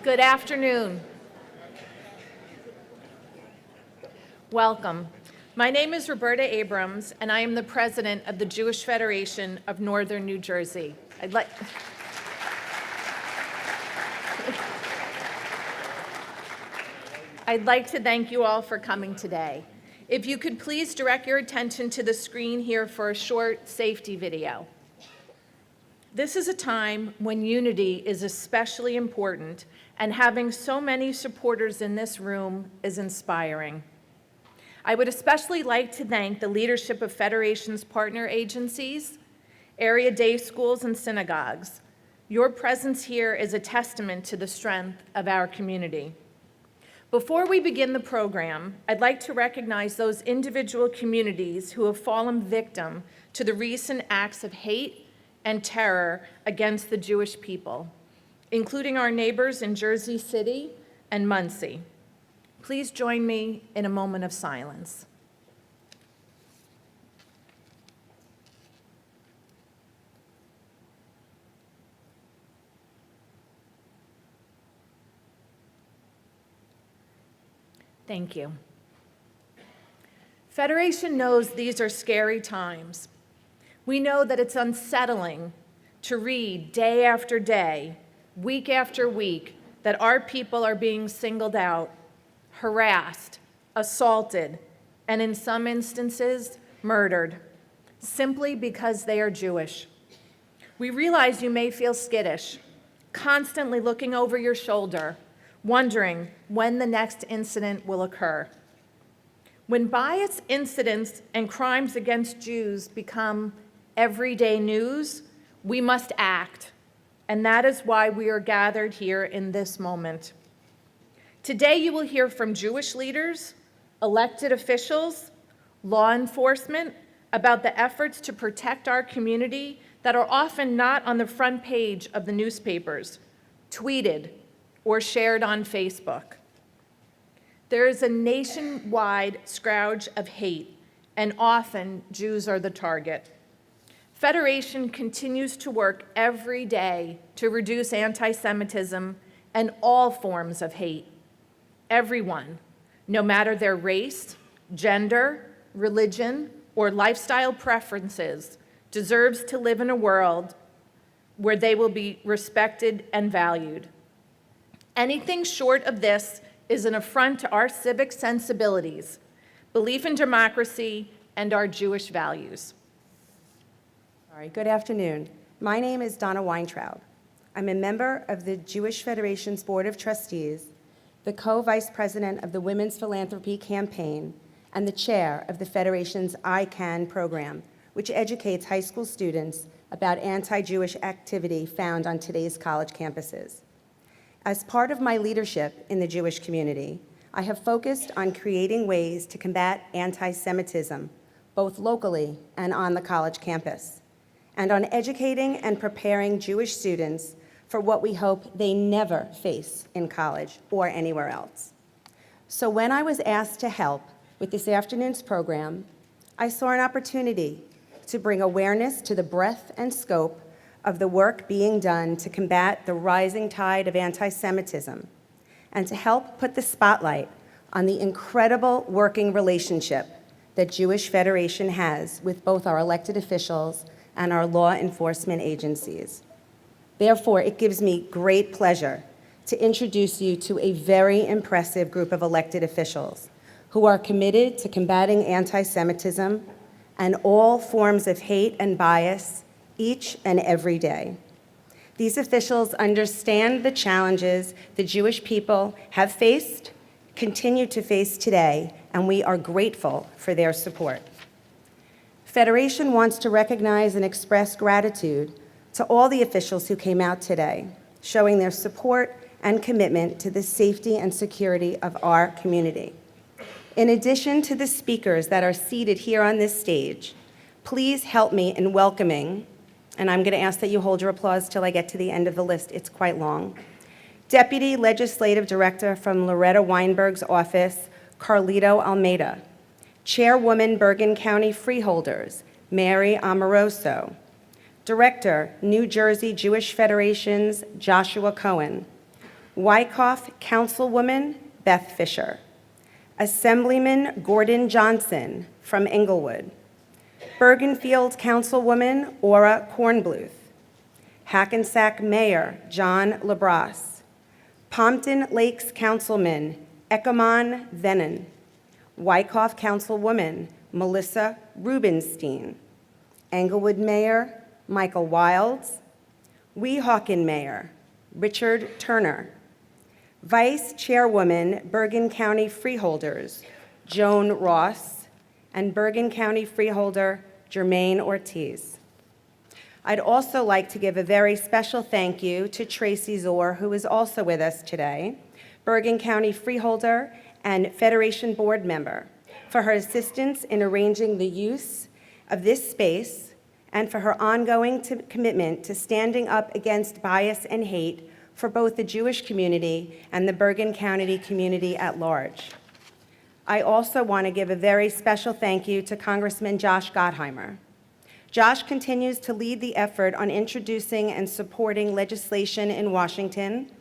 Good afternoon. Welcome. My name is Roberta Abrams, and I am the president of the Jewish Federation of Northern New Jersey. I'd like to thank you all for coming today. If you could please direct your attention to the screen here for a short safety video. This is a time when unity is especially important, and having so many supporters in this room is inspiring. I would especially like to thank the leadership of Federation's partner agencies, area day schools, and synagogues. Your presence here is a testament to the strength of our community. Before we begin the program, I'd like to recognize those individual communities who have fallen victim to the recent acts of hate and terror against the Jewish people, including our neighbors in Jersey City and Muncie. Please join me in a moment of silence. Thank you. Federation knows these are scary times. We know that it's unsettling to read day after day, week after week, that our people are being singled out, harassed, assaulted, and in some instances, murdered, simply because they are Jewish. We realize you may feel skittish, constantly looking over your shoulder, wondering when the next incident will occur. When bias incidents and crimes against Jews become everyday news, we must act, and that is why we are gathered here in this moment. Today you will hear from Jewish leaders, elected officials, law enforcement about the efforts to protect our community that are often not on the front page of the newspapers, tweeted, or shared on Facebook. There is a nationwide scourge of hate, and often Jews are the target. Federation continues to work every day to reduce anti-Semitism and all forms of hate. Everyone, no matter their race, gender, religion, or lifestyle preferences, deserves to live in a world where they will be respected and valued. Anything short of this is an affront to our civic sensibilities, belief in democracy, and our Jewish values. All right, good afternoon. My name is Donna Weintraub. I'm a member of the Jewish Federation's Board of Trustees, the co-vice president of the Women's Philanthropy Campaign, and the chair of the Federation's I CAN program, which educates high school students about anti-Jewish activity found on today's college campuses. As part of my leadership in the Jewish community, I have focused on creating ways to combat anti-Semitism, both locally and on the college campus, and on educating and preparing Jewish students for what we hope they never face in college or anywhere else. So when I was asked to help with this afternoon's program, I saw an opportunity to bring awareness to the breadth and scope of the work being done to combat the rising tide of anti-Semitism, and to help put the spotlight on the incredible working relationship that Jewish Federation has with both our elected officials and our law enforcement agencies. Therefore, it gives me great pleasure to introduce you to a very impressive group of elected officials who are committed to combating anti-Semitism and all forms of hate and bias each and every day. These officials understand the challenges the Jewish people have faced, continue to face today, and we are grateful for their support. Federation wants to recognize and express gratitude to all the officials who came out today, showing their support and commitment to the safety and security of our community. In addition to the speakers that are seated here on this stage, please help me in welcoming, and I'm going to ask that you hold your applause till I get to the end of the list, it's quite long, Deputy Legislative Director from Loretta Weinberg's office, Carlito Almeida, Chairwoman Bergen County Freeholders, Mary Amoroso, Director, New Jersey Jewish Federation's Joshua Cohen, Wyckoff Councilwoman Beth Fisher, Assemblyman Gordon Johnson from Inglewood, Bergenfield Councilwoman Ora Kornbluth, Hackensack Mayor John LaBrasse, Pompton Lakes Councilman Eckerman Venon, Wyckoff Councilwoman Melissa Rubenstein, Englewood Mayor Michael Wilds, Weehawken Mayor Richard Turner, Vice Chairwoman Bergen County Freeholders Joan Ross, and Bergen County Freeholder Jermaine Ortiz. I'd also like to give a very special thank you to Tracy Zor, who is also with us today, Bergen County Freeholder and Federation Board member, for her assistance in arranging the use of this space and for her ongoing commitment to standing up against bias and hate for both the Jewish community and the Bergen County community at large. I also want to give a very special thank you to Congressman Josh Gottheimer. Josh continues to lead the effort on introducing and supporting legislation in Washington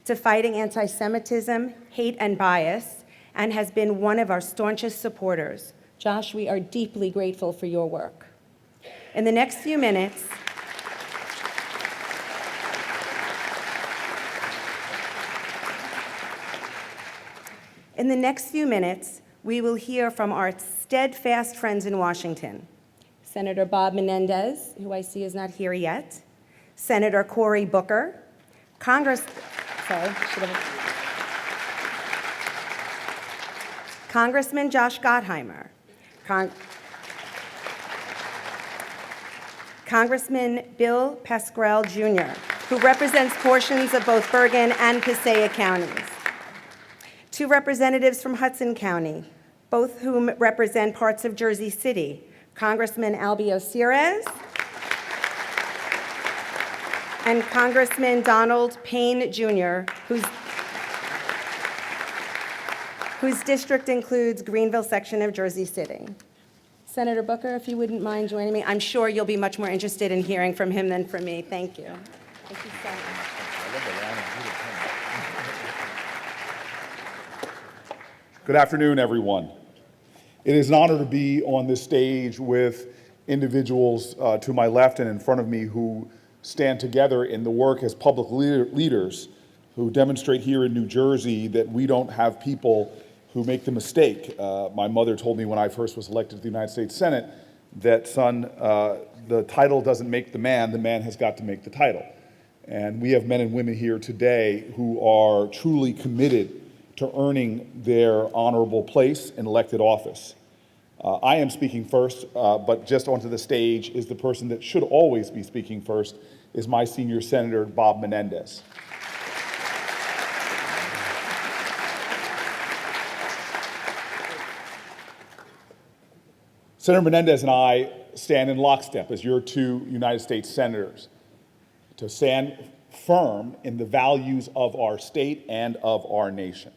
to fighting anti-Semitism, hate, and bias, and has been one of our staunchest supporters. Josh, we are deeply grateful for your work. In the next few minutes, we will hear from our steadfast friends in Washington, Senator Bob Menendez, who I see is not here yet, Senator Cory Booker, Congressman Josh Gottheimer, Congressman Bill Pacrell Jr., who represents portions of both Bergen and Passaic counties, 2 representatives from Hudson County, both whom represent parts of Jersey City, Congressman Albio and Congressman Donald Payne Jr., whose district includes Greenville section of Jersey City. Senator Booker, if you wouldn't mind joining me. I'm sure you'll be much more interested in hearing from him than from me. Thank you. Thank you so much. Good afternoon, everyone. It is an honor to be on this stage with individuals to my left and in front of me who stand together in the work as public leaders who demonstrate here in New Jersey that we don't have people who make the mistake. My mother told me when I first was elected to the United States Senate that, son, the title doesn't make the man has got to make the title. And we have men and women here today who are truly committed to earning their honorable place in elected office. I am speaking first, but just onto the stage is the person that should always be speaking first, is my senior senator, Bob Menendez. Senator Menendez and I stand in lockstep as your 2 United States senators to stand firm in the values of our state and of our nation.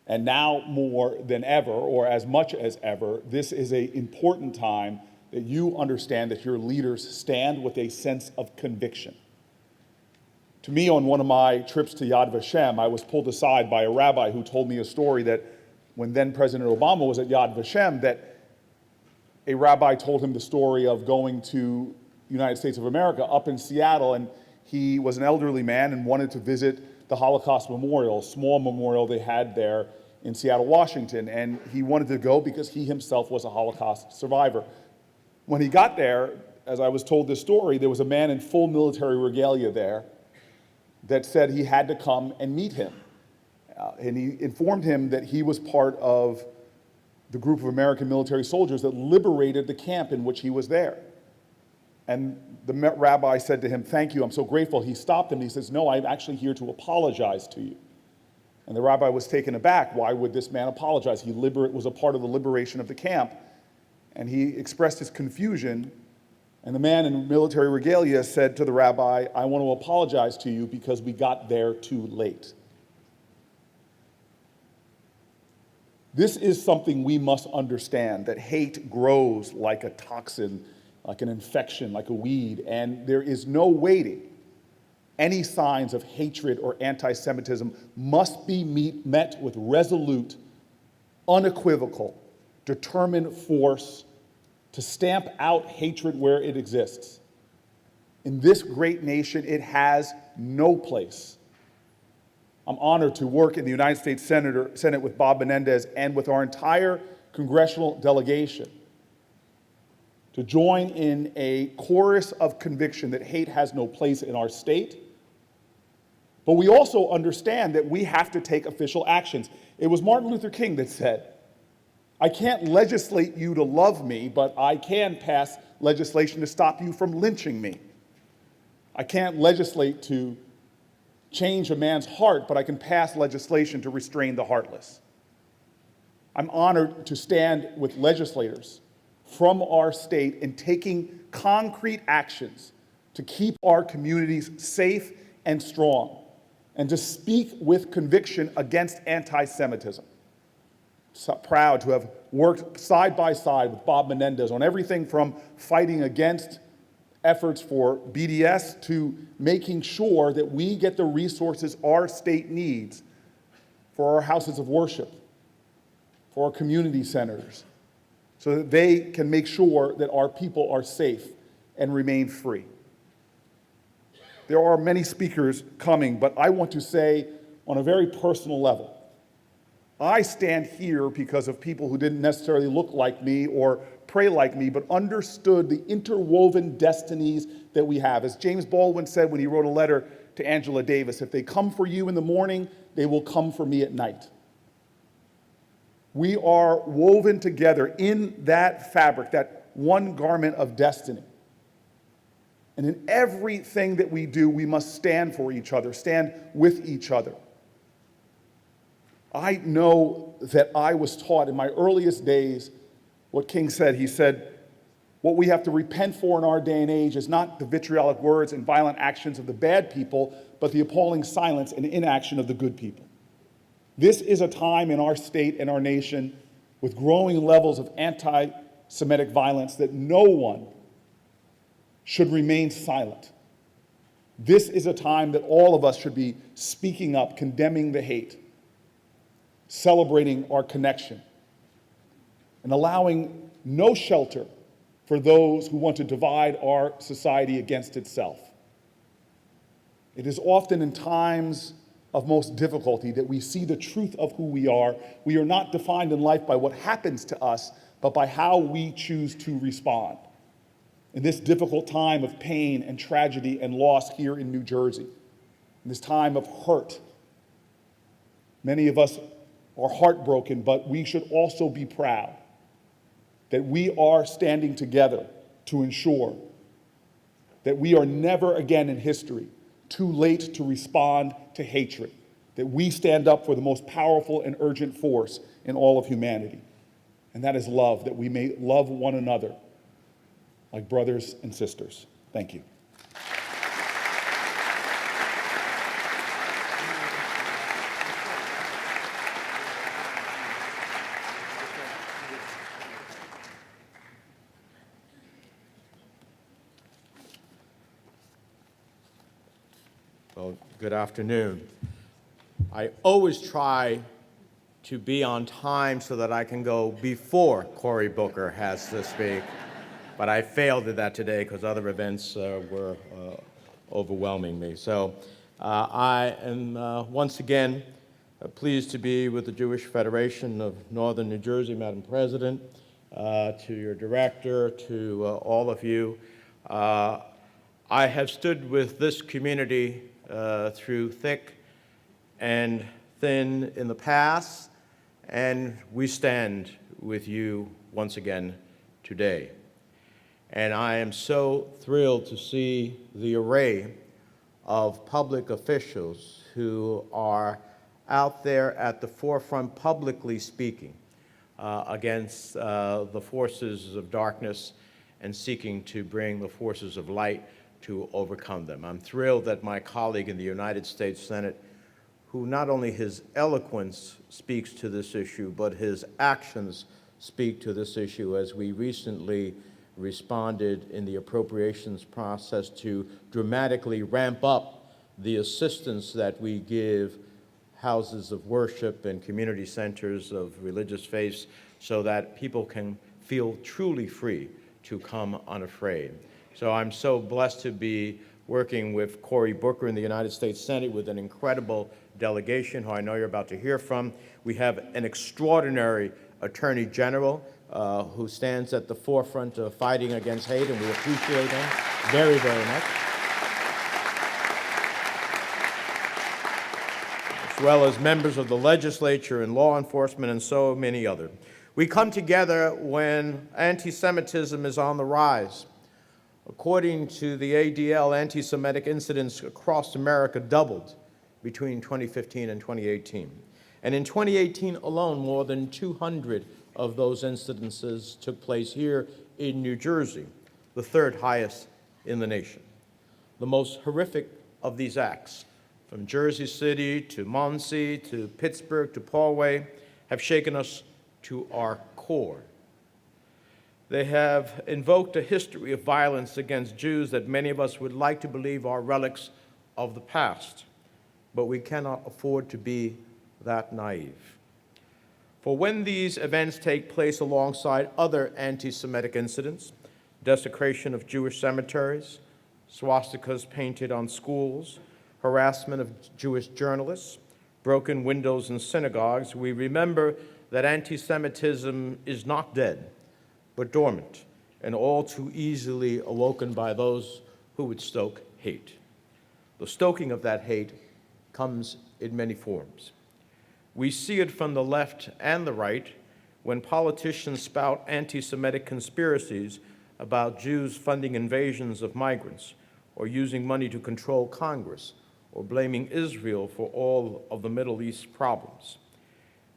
And now more than ever, or as much as ever, this is an important time that you understand that your leaders stand with a sense of conviction. To me, on one of my trips to Yad Vashem, I was pulled aside by a rabbi who told me a story that when then President Obama was at Yad Vashem, that a rabbi told him the story of going to United States of America up in Seattle, and he was an elderly man and wanted to visit the Holocaust Memorial, a small memorial they had there in Seattle, Washington, and he wanted to go because he himself was a Holocaust survivor. When he got there, as I was told this story, there was a man in full military regalia there that said he had to come and meet him. And he informed him that he was part of the group of American military soldiers that liberated the camp in which he was there. And the rabbi said to him, "Thank you, I'm so grateful." He stopped him, he says, "No, I'm actually here to apologize to you." And the rabbi was taken aback. Why would this man apologize? He was a part of the liberation of the camp. And he expressed his confusion. And the man in military regalia said to the rabbi, "I want to apologize to you because we got there too late." This is something we must understand, that hate grows like a toxin, like an infection, like a weed, and there is no waiting. Any signs of hatred or anti-Semitism must be met with resolute, unequivocal, determined force to stamp out hatred where it exists. In this great nation, it has no place. I'm honored to work in the United States Senate with Bob Menendez and with our entire congressional delegation to join in a chorus of conviction that hate has no place in our state. But we also understand that we have to take official actions. It was Martin Luther King that said, I can't legislate you to love me, but I can pass legislation to stop you from lynching me. I can't legislate to change a man's heart, but I can pass legislation to restrain the heartless. I'm honored to stand with legislators from our state in taking concrete actions to keep our communities safe and strong, and to speak with conviction against anti-Semitism. So proud to have worked side by side with Bob Menendez on everything from fighting against efforts for BDS to making sure that we get the resources our state needs for our houses of worship, for our community centers, so that they can make sure that our people are safe and remain free. There are many speakers coming, but I want to say on a very personal level, I stand here because of people who didn't necessarily look like me or pray like me, but understood the interwoven destinies that we have. As James Baldwin said when he wrote a letter to Angela Davis, if they come for you in the morning, they will come for me at night. We are woven together in that fabric, that one garment of destiny. And in everything that we do, we must stand for each other, stand with each other. I know that I was taught in my earliest days what King said. He said, what we have to repent for in our day and age is not the vitriolic words and violent actions of the bad people, but the appalling silence and inaction of the good people. This is a time in our state and our nation with growing levels of anti-Semitic violence that no one should remain silent. This is a time that all of us should be speaking up, condemning the hate, celebrating our connection, and allowing no shelter for those who want to divide our society against itself. It is often in times of most difficulty that we see the truth of who we are. We are not defined in life by what happens to us, but by how we choose to respond. In this difficult time of pain and tragedy and loss here in New Jersey, in this time of hurt, many of us are heartbroken, but we should also be proud that we are standing together to ensure that we are never again in history too late to respond to hatred, that we stand up for the most powerful and urgent force in all of humanity, and that is love, that we may love one another like brothers and sisters. Thank you. Well, good afternoon. I always try to be on time so that I can go before Cory Booker has to speak, but I failed at that today because other events were overwhelming me. So I am once again pleased to be with the Jewish Federation of Northern New Jersey, Madam President, to your director, to all of you. I have stood with this community through thick and thin in the past, and we stand with you once again today. And I am so thrilled to see the array of public officials who are out there at the forefront publicly speaking against the forces of darkness and seeking to bring the forces of light to overcome them. I'm thrilled that my colleague in the United States Senate, who not only his eloquence speaks to this issue, but his actions speak to this issue, as we recently responded in the appropriations process to dramatically ramp up the assistance that we give houses of worship and community centers of religious faiths so that people can feel truly free to come unafraid. So I'm so blessed to be working with Cory Booker in the United States Senate with an incredible delegation who I know you're about to hear from. We have an extraordinary Attorney General who stands at the forefront of fighting against hate, and we appreciate him very, very much. As well as members of the legislature and law enforcement and so many others. We come together when anti-Semitism is on the rise. According to the ADL, anti-Semitic incidents across America doubled between 2015 and 2018. And in 2018 alone, more than 200 of those incidences took place here in New Jersey, the third highest in the nation. The most horrific of these acts, from Jersey City to Muncie to Pittsburgh to Poway, have shaken us to our core. They have invoked a history of violence against Jews that many of us would like to believe are relics of the past, but we cannot afford to be that naive. For when these events take place alongside other anti-Semitic incidents, desecration of Jewish cemeteries, swastikas painted on schools, harassment of Jewish journalists, broken windows in synagogues, we remember that anti-Semitism is not dead, but dormant, and all too easily awoken by those who would stoke hate. The stoking of that hate comes in many forms. We see it from the left and the right when politicians spout anti-Semitic conspiracies about Jews funding invasions of migrants, or using money to control Congress, or blaming Israel for all of the Middle East problems.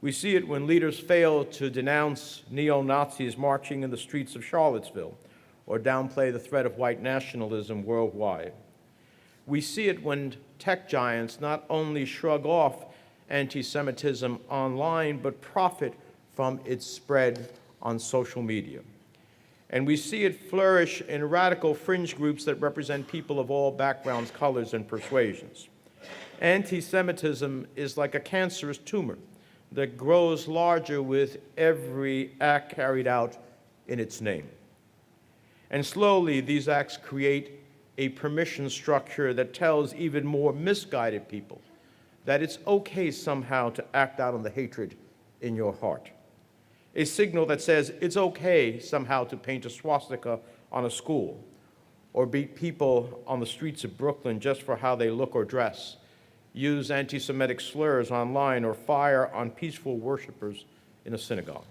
We see it when leaders fail to denounce neo-Nazis marching in the streets of Charlottesville or downplay the threat of white nationalism worldwide. We see it when tech giants not only shrug off anti-Semitism online, but profit from its spread on social media. And we see it flourish in radical fringe groups that represent people of all backgrounds, colors, and persuasions. Anti-Semitism is like a cancerous tumor that grows larger with every act carried out in its name. And slowly, these acts create a permission structure that tells even more misguided people that it's okay somehow to act out on the hatred in your heart. A signal that says it's okay somehow to paint a swastika on a school or beat people on the streets of Brooklyn just for how they look or dress, use anti-Semitic slurs online, or fire on peaceful worshipers in a synagogue.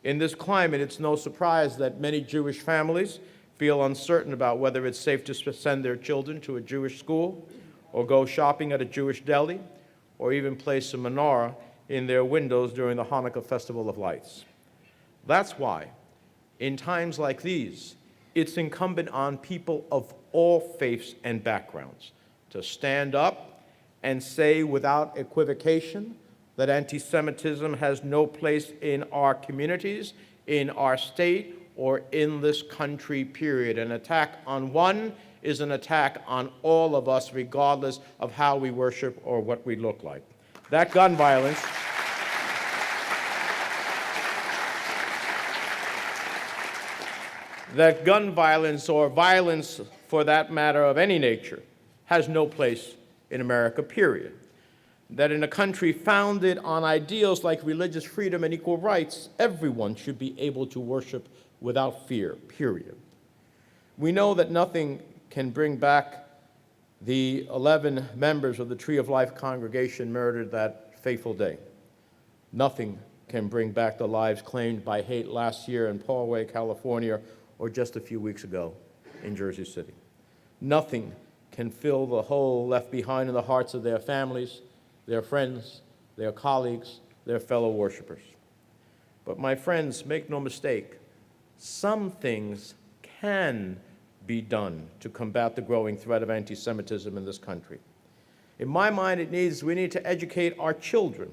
In this climate, it's no surprise that many Jewish families feel uncertain about whether it's safe to send their children to a Jewish school, or go shopping at a Jewish deli, or even place a menorah in their windows during the Hanukkah Festival of Lights. That's why, in times like these, it's incumbent on people of all faiths and backgrounds to stand up and say without equivocation that anti-Semitism has no place in our communities, in our state, or in this country, period. An attack on one is an attack on all of us, regardless of how we worship or what we look like. That gun violence or violence for that matter of any nature has no place in America, period. That in a country founded on ideals like religious freedom and equal rights, everyone should be able to worship without fear, period. We know that nothing can bring back the 11 members of the Tree of Life congregation murdered that fateful day. Nothing can bring back the lives claimed by hate last year in Poway, California, or just a few weeks ago in Jersey City. Nothing can fill the hole left behind in the hearts of their families, their friends, their colleagues, their fellow worshipers. But my friends, make no mistake, some things can be done to combat the growing threat of anti-Semitism in this country. In my mind, we need to educate our children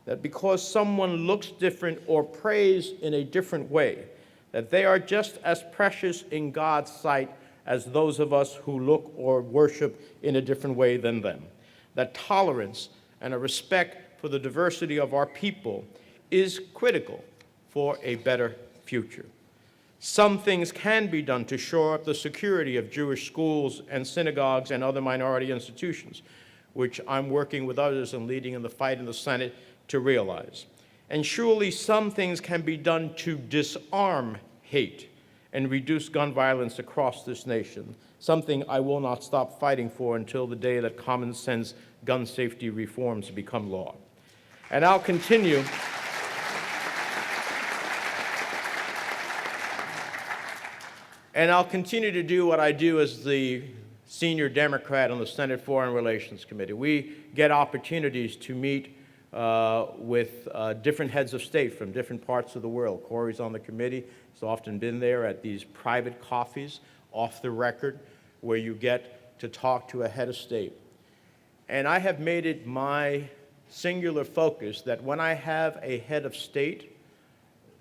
that because someone looks different or prays in a different way, that they are just as precious in God's sight as those of us who look or worship in a different way than them. That tolerance and a respect for the diversity of our people is critical for a better future. Some things can be done to shore up the security of Jewish schools and synagogues and other minority institutions, which I'm working with others and leading in the fight in the Senate to realize. And surely some things can be done to disarm hate and reduce gun violence across this nation, something I will not stop fighting for until the day that common sense gun safety reforms become law. And I'll continue to do what I do as the senior Democrat on the Senate Foreign Relations Committee. We get opportunities to meet with different heads of state from different parts of the world. Cory's on the committee. He's often been there at these private coffees, off the record, where you get to talk to a head of state. And I have made it my singular focus that when I have a head of state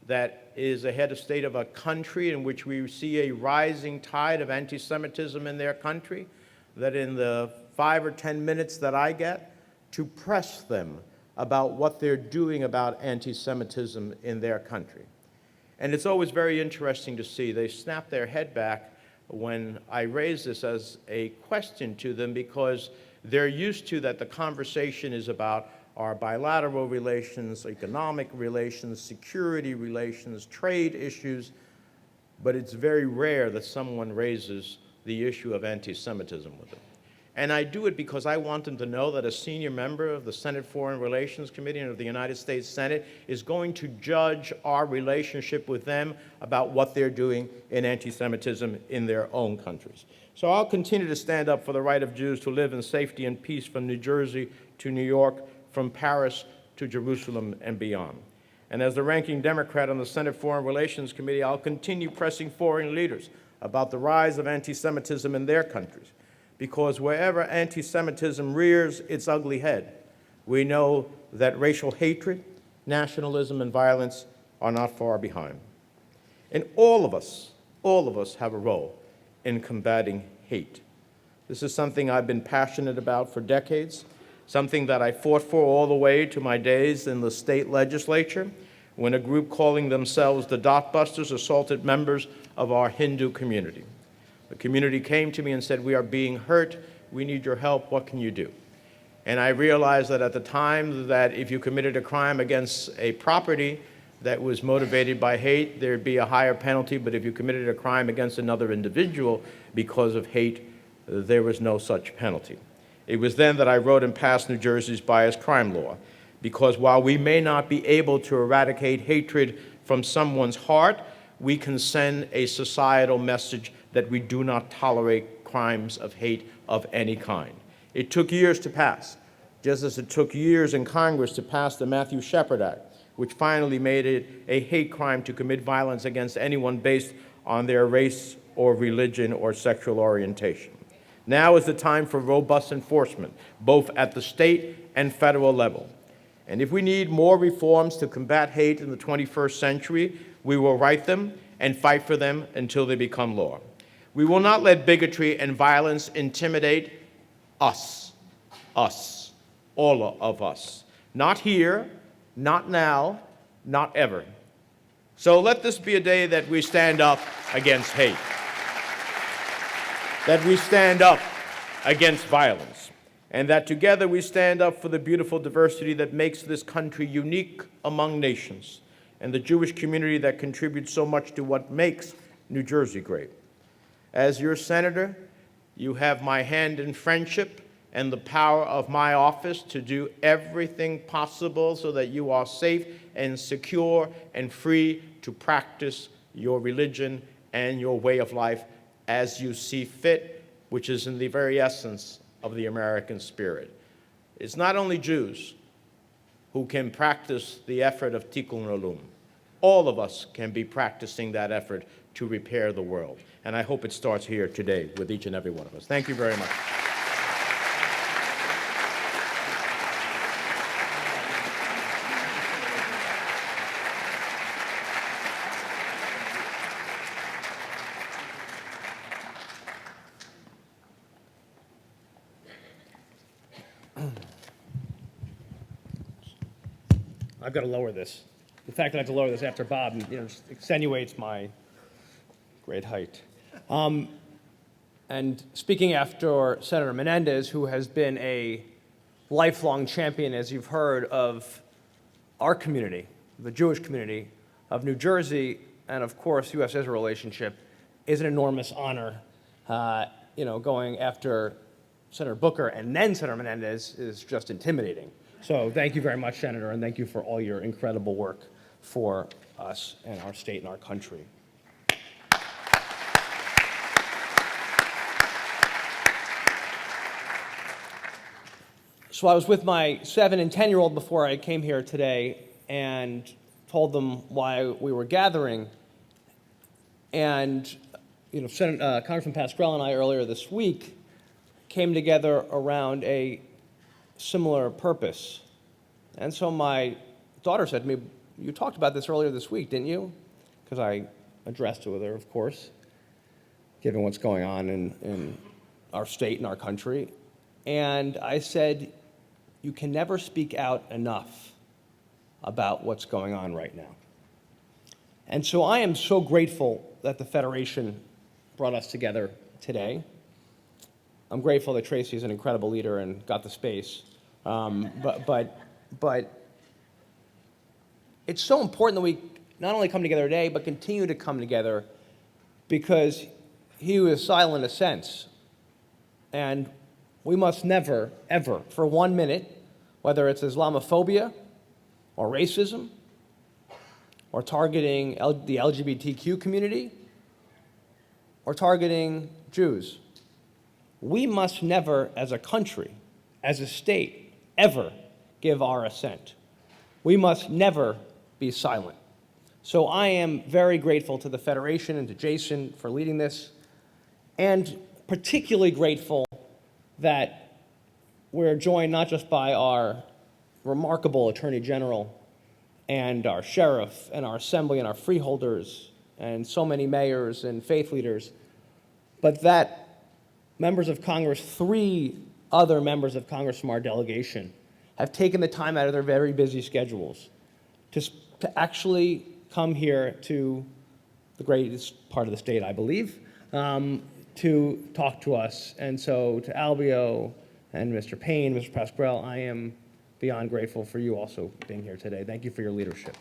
that is a head of state of a country in which we see a rising tide of anti-Semitism in their country, that in the 5 or 10 minutes that I get, to press them about what they're doing about anti-Semitism in their country. And it's always very interesting to see. They snap their head back when I raise this as a question to them because they're used to that the conversation is about our bilateral relations, economic relations, security relations, trade issues, but it's very rare that someone raises the issue of anti-Semitism with them. And I do it because I want them to know that a senior member of the Senate Foreign Relations Committee and of the United States Senate is going to judge our relationship with them about what they're doing in anti-Semitism in their own countries. So I'll continue to stand up for the right of Jews to live in safety and peace from New Jersey to New York, from Paris to Jerusalem and beyond. And as the ranking Democrat on the Senate Foreign Relations Committee, I'll continue pressing foreign leaders about the rise of anti-Semitism in their countries. Because wherever anti-Semitism rears its ugly head, we know that racial hatred, nationalism, and violence are not far behind. And all of us have a role in combating hate. This is something I've been passionate about for decades, something that I fought for all the way to my days in the state legislature, when a group calling themselves the Dot Busters assaulted members of our Hindu community. The community came to me and said, "We are being hurt. We need your help. What can you do?" And I realized that at the time that if you committed a crime against a property that was motivated by hate, there'd be a higher penalty, but if you committed a crime against another individual because of hate, there was no such penalty. It was then that I wrote and passed New Jersey's bias crime law, because while we may not be able to eradicate hatred from someone's heart, we can send a societal message that we do not tolerate crimes of hate of any kind. It took years to pass, just as it took years in Congress to pass the Matthew Shepard Act, which finally made it a hate crime to commit violence against anyone based on their race or religion or sexual orientation. Now is the time for robust enforcement, both at the state and federal level. And if we need more reforms to combat hate in the 21st century, we will write them and fight for them until they become law. We will not let bigotry and violence intimidate us, all of us. Not here, not now, not ever. So let this be a day that we stand up against hate, that we stand up against violence, and that together we stand up for the beautiful diversity that makes this country unique among nations, and the Jewish community that contributes so much to what makes New Jersey great. As your senator, you have my hand in friendship and the power of my office to do everything possible so that you are safe and secure and free to practice your religion and your way of life as you see fit, which is in the very essence of the American spirit. It's not only Jews who can practice the effort of Tikkun Olam. All of us can be practicing that effort to repair the world. And I hope it starts here today with each and every one of us. Thank you very much. I've got to lower this. The fact that I have to lower this after Bob, just extenuates my great height. And speaking after Senator Menendez, who has been a lifelong champion, as you've heard, of our community, the Jewish community of New Jersey, and of course, U.S.-Israel relationship, is an enormous honor. Going after Senator Booker and then Senator Menendez is just intimidating. So thank you very much, Senator, and thank you for all your incredible work for us and our state and our country. So I was with my 7 and 10-year-old before I came here today and told them why we were gathering. And, Congressman Pacrell and I earlier this week came together around a similar purpose. And so my daughter said to me, "You talked about this earlier this week, didn't you?" Because I addressed it with her, of course, given what's going on in our state and our country. And I said, "You can never speak out enough about what's going on right now." And so I am so grateful that the Federation brought us together today. I'm grateful that Tracy is an incredible leader and got the space. But it's so important that we not only come together today, but continue to come together, because he who is silent assents. And we must never, ever, for 1 minute, whether it's Islamophobia or racism or targeting the LGBTQ community or targeting Jews, we must never, as a country, as a state, ever give our assent. We must never be silent. So I am very grateful to the Federation and to Jason for leading this, and particularly grateful that we're joined not just by our remarkable Attorney General and our sheriff and our assembly and our freeholders and so many mayors and faith leaders, but that members of Congress, 3 other members of Congress from our delegation, have taken the time out of their very busy schedules to actually come here to the greatest part of the state, I believe, to talk to us. And so to Albio and Mr. Payne, Mr. Pacrell, I am beyond grateful for you also being here today. Thank you for your leadership.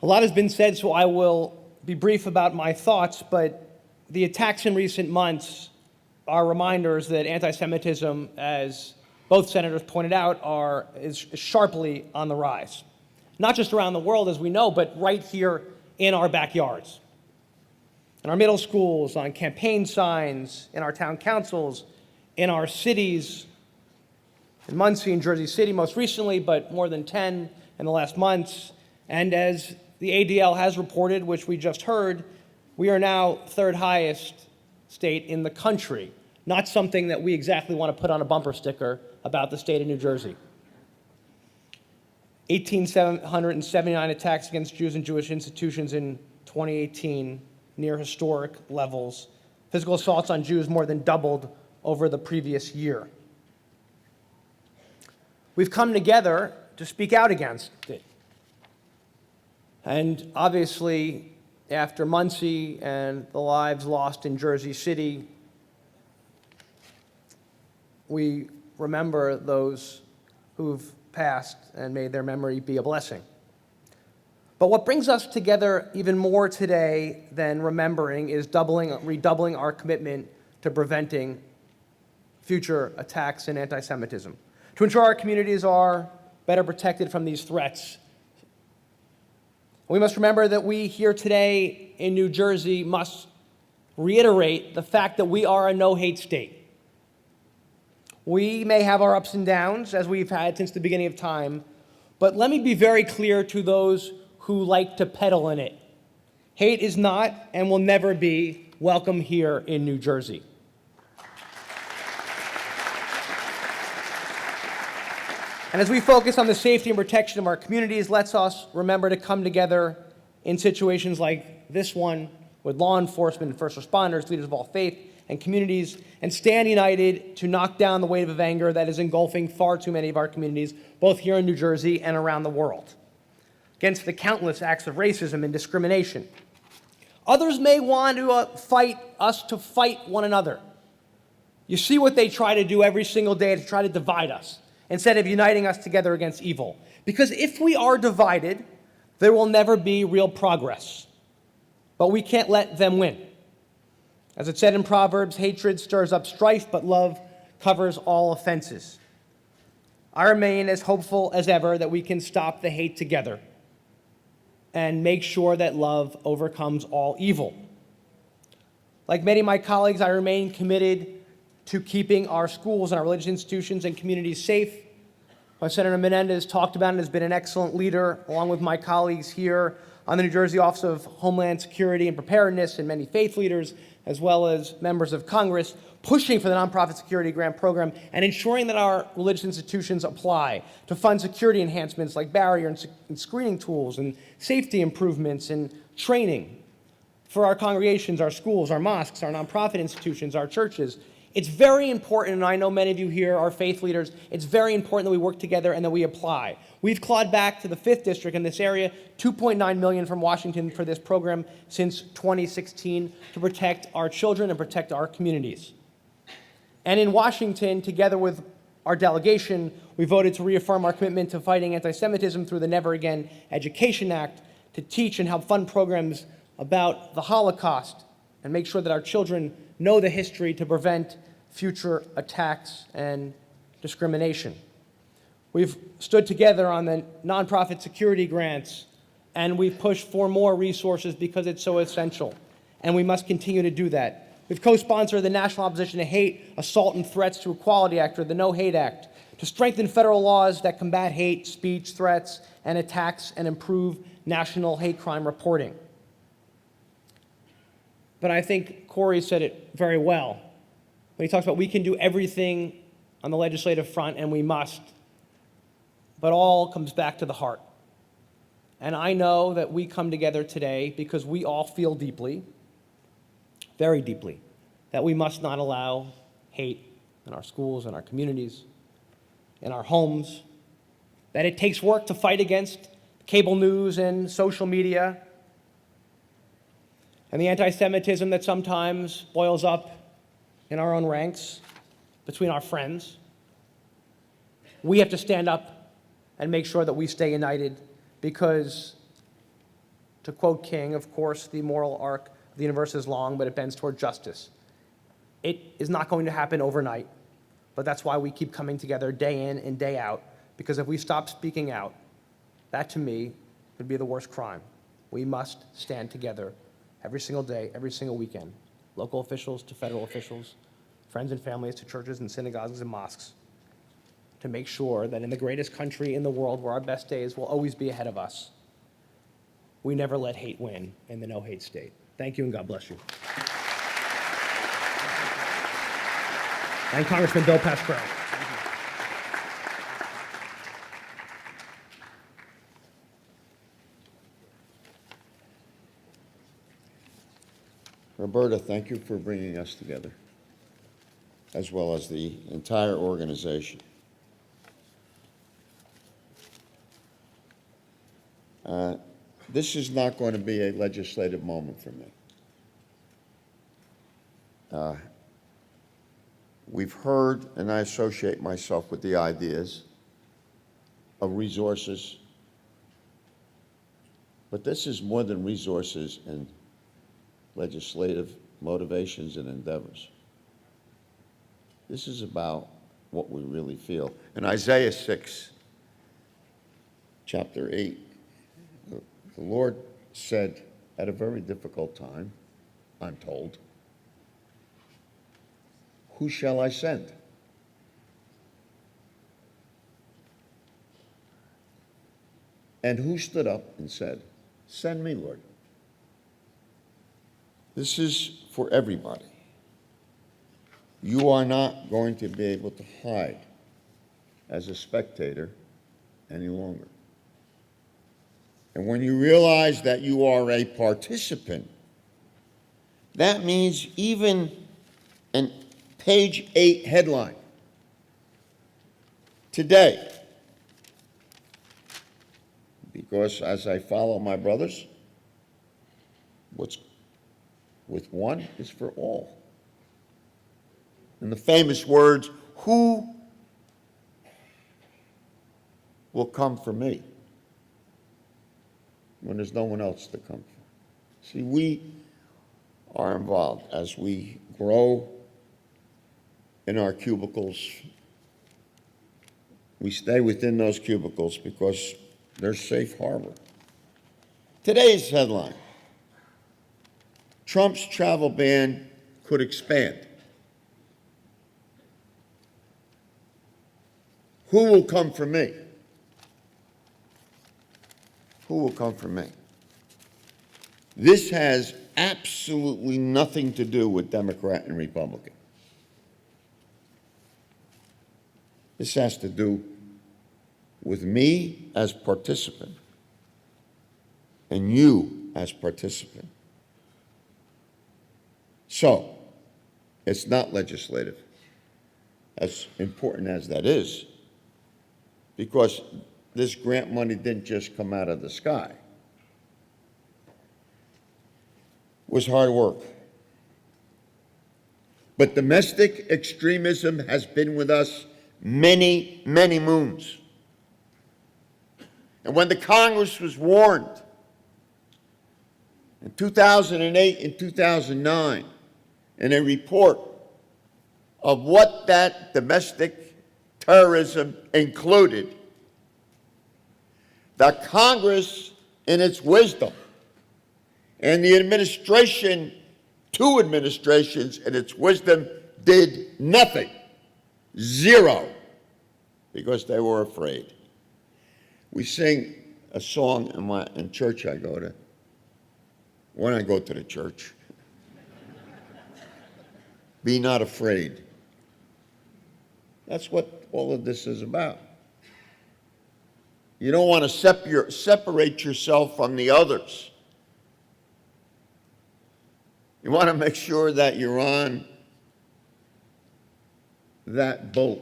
A lot has been said, so I will be brief about my thoughts, but the attacks in recent months are reminders that anti-Semitism, as both senators pointed out, is sharply on the rise. Not just around the world, as we know, but right here in our backyards. In our middle schools, on campaign signs, in our town councils, in our cities, in Muncie and Jersey City most recently, but more than 10 in the last months. And as the ADL has reported, which we just heard, we are now 3rd highest state in the country. Not something that we exactly want to put on a bumper sticker about the state of New Jersey. 1,879 attacks against Jews and Jewish institutions in 2018, near historic levels. Physical assaults on Jews more than doubled over the previous year. We've come together to speak out against it. And obviously, after Muncie and the lives lost in Jersey City, we remember those who've passed and may their memory be a blessing. But what brings us together even more today than remembering is redoubling our commitment to preventing future attacks and anti-Semitism, to ensure our communities are better protected from these threats. We must remember that we here today in New Jersey must reiterate the fact that we are a no-hate state. We may have our ups and downs, as we've had since the beginning of time, but let me be very clear to those who like to peddle in it. Hate is not and will never be welcome here in New Jersey. And as we focus on the safety and protection of our communities, let's us remember to come together in situations like this one with law enforcement, first responders, leaders of all faith, and communities and stand united to knock down the wave of anger that is engulfing far too many of our communities, both here in New Jersey and around the world, against the countless acts of racism and discrimination. Others may want to fight us to fight one another. You see what they try to do every single day to try to divide us instead of uniting us together against evil. Because if we are divided, there will never be real progress. But we can't let them win. As it said in Proverbs, hatred stirs up strife, but love covers all offenses. I remain as hopeful as ever that we can stop the hate together and make sure that love overcomes all evil. Like many of my colleagues, I remain committed to keeping our schools and our religious institutions and communities safe. What Senator Menendez talked about and has been an excellent leader, along with my colleagues here on the New Jersey Office of Homeland Security and Preparedness and many faith leaders, as well as members of Congress, pushing for the Nonprofit Security Grant Program and ensuring that our religious institutions apply to fund security enhancements like barrier and screening tools and safety improvements and training for our congregations, our schools, our mosques, our nonprofit institutions, our churches. It's very important, and I know many of you here are faith leaders, it's very important that we work together and that we apply. We've clawed back to the 5th District in this area, $2.9 million from Washington for this program since 2016 to protect our children and protect our communities. And in Washington, together with our delegation, we voted to reaffirm our commitment to fighting anti-Semitism through the Never Again Education Act to teach and help fund programs about the Holocaust and make sure that our children know the history to prevent future attacks and discrimination. We've stood together on the nonprofit security grants, and we've pushed for more resources because it's so essential, and we must continue to do that. We've co-sponsored the National Opposition to Hate, Assault, and Threats to Equality Act, or the No Hate Act, to strengthen federal laws that combat hate, speech, threats, and attacks, and improve national hate crime reporting. But I think Cory said it very well when he talks about we can do everything on the legislative front, and we must, but all comes back to the heart. And I know that we come together today because we all feel deeply, very deeply, that we must not allow hate in our schools, in our communities, in our homes, that it takes work to fight against cable news and social media, and the anti-Semitism that sometimes boils up in our own ranks between our friends. We have to stand up and make sure that we stay united because, to quote King, of course, the moral arc of the universe is long, but it bends toward justice. It is not going to happen overnight, but that's why we keep coming together day in and day out, because if we stop speaking out, that to me would be the worst crime. We must stand together every single day, every single weekend, local officials to federal officials, friends and families to churches and synagogues and mosques, to make sure that in the greatest country in the world where our best days will always be ahead of us, we never let hate win in the no hate state. Thank you and God bless you. And Congressman Bill Pacrell. Roberta, thank you for bringing us together, as well as the entire organization. This is not going to be a legislative moment for me. We've heard, and I associate myself with the ideas of resources, but this is more than resources and legislative motivations and endeavors. This is about what we really feel. In Isaiah 6, chapter 8, the Lord said at a very difficult time, I'm told, who shall I send? And who stood up and said, send me, Lord. This is for everybody. You are not going to be able to hide as a spectator any longer. And when you realize that you are a participant, that means even And page 8 headline. Today, because as I follow my brothers, what's with one is for all. And the famous words, who will come for me when there's no one else to come for? See, we are involved as we grow in our cubicles. We stay within those cubicles because they're safe harbor. Today's headline, Trump's travel ban could expand. Who will come for me? Who will come for me? This has absolutely nothing to do with Democrat and Republican. This has to do with me as participant and you as participant. So, it's not legislative, as important as that is, because this grant money didn't just come out of the sky. It was hard work. But domestic extremism has been with us many, many moons. And when the Congress was warned in 2008 and 2009 in a report of what that domestic terrorism included, the Congress, in its wisdom, and the administration, two administrations in its wisdom, did nothing. Zero. Because they were afraid. We sing a song in church I go to, when I go to the church. Be not afraid. That's what all of this is about. You don't want to separate yourself from the others. You want to make sure that you're on that boat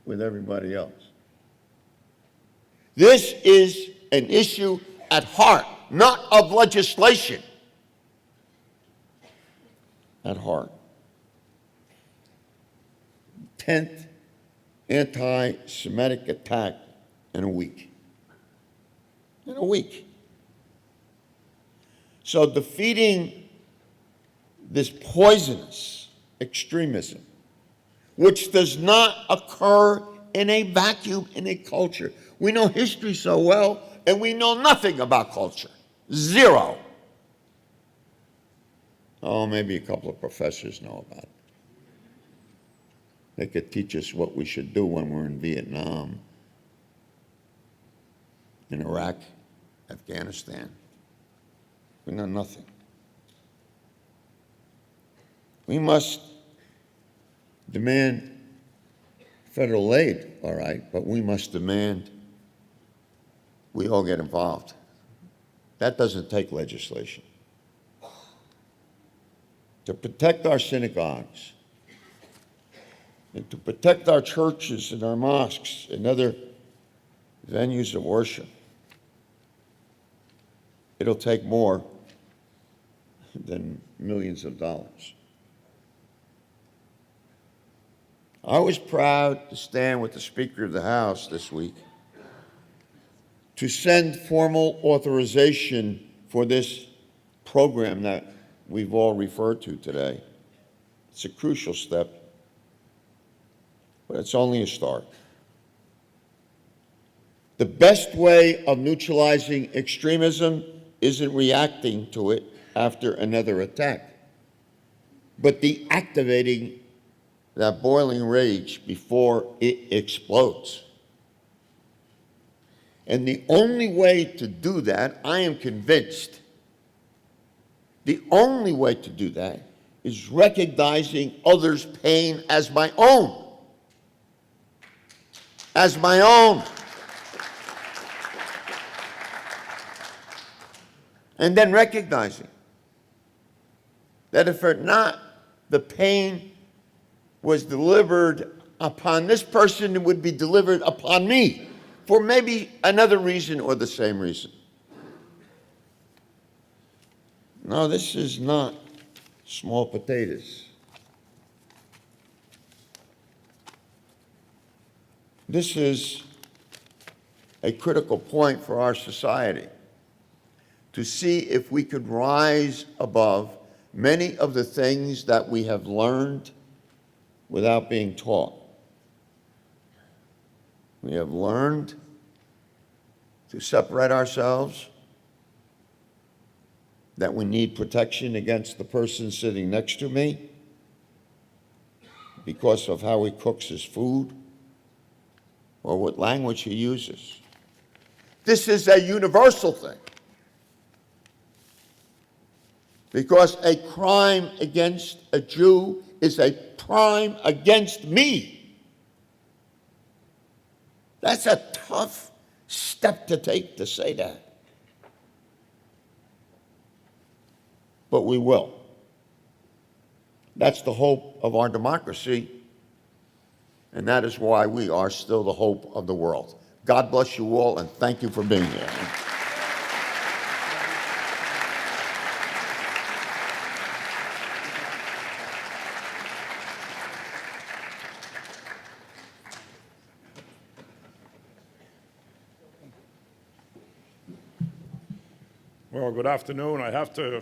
with everybody else. This is an issue at heart, not of legislation. At heart. 10th anti-Semitic attack in a week. In a week. So defeating this poisonous extremism, which does not occur in a vacuum in a culture. We know history so well, and we know nothing about culture. Zero. Oh, maybe a couple of professors know about it. They could teach us what we should do when we're in Vietnam, in Iraq, Afghanistan. We know nothing. We must demand federal aid, all right, but we must demand we all get involved. That doesn't take legislation. To protect our synagogues, and to protect our churches and our mosques and other venues of worship, it'll take more than millions of dollars. I was proud to stand with the Speaker of the House this week to send formal authorization for this program that we've all referred to today. It's a crucial step, but it's only a start. The best way of neutralizing extremism isn't reacting to it after another attack, but deactivating that boiling rage before it explodes. And the only way to do that, I am convinced, the only way to do that is recognizing others' pain as my own. As my own. And then recognizing that if not, the pain was delivered upon this person, it would be delivered upon me for maybe another reason or the same reason. No, this is not small potatoes. This is a critical point for our society to see if we could rise above many of the things that we have learned without being taught. We have learned to separate ourselves, that we need protection against the person sitting next to me because of how he cooks his food or what language he uses. This is a universal thing, because a crime against a Jew is a crime against me. That's a tough step to take to say that. But we will. That's the hope of our democracy, and that is why we are still the hope of the world. God bless you all, and thank you for being here. Well, good afternoon. I have to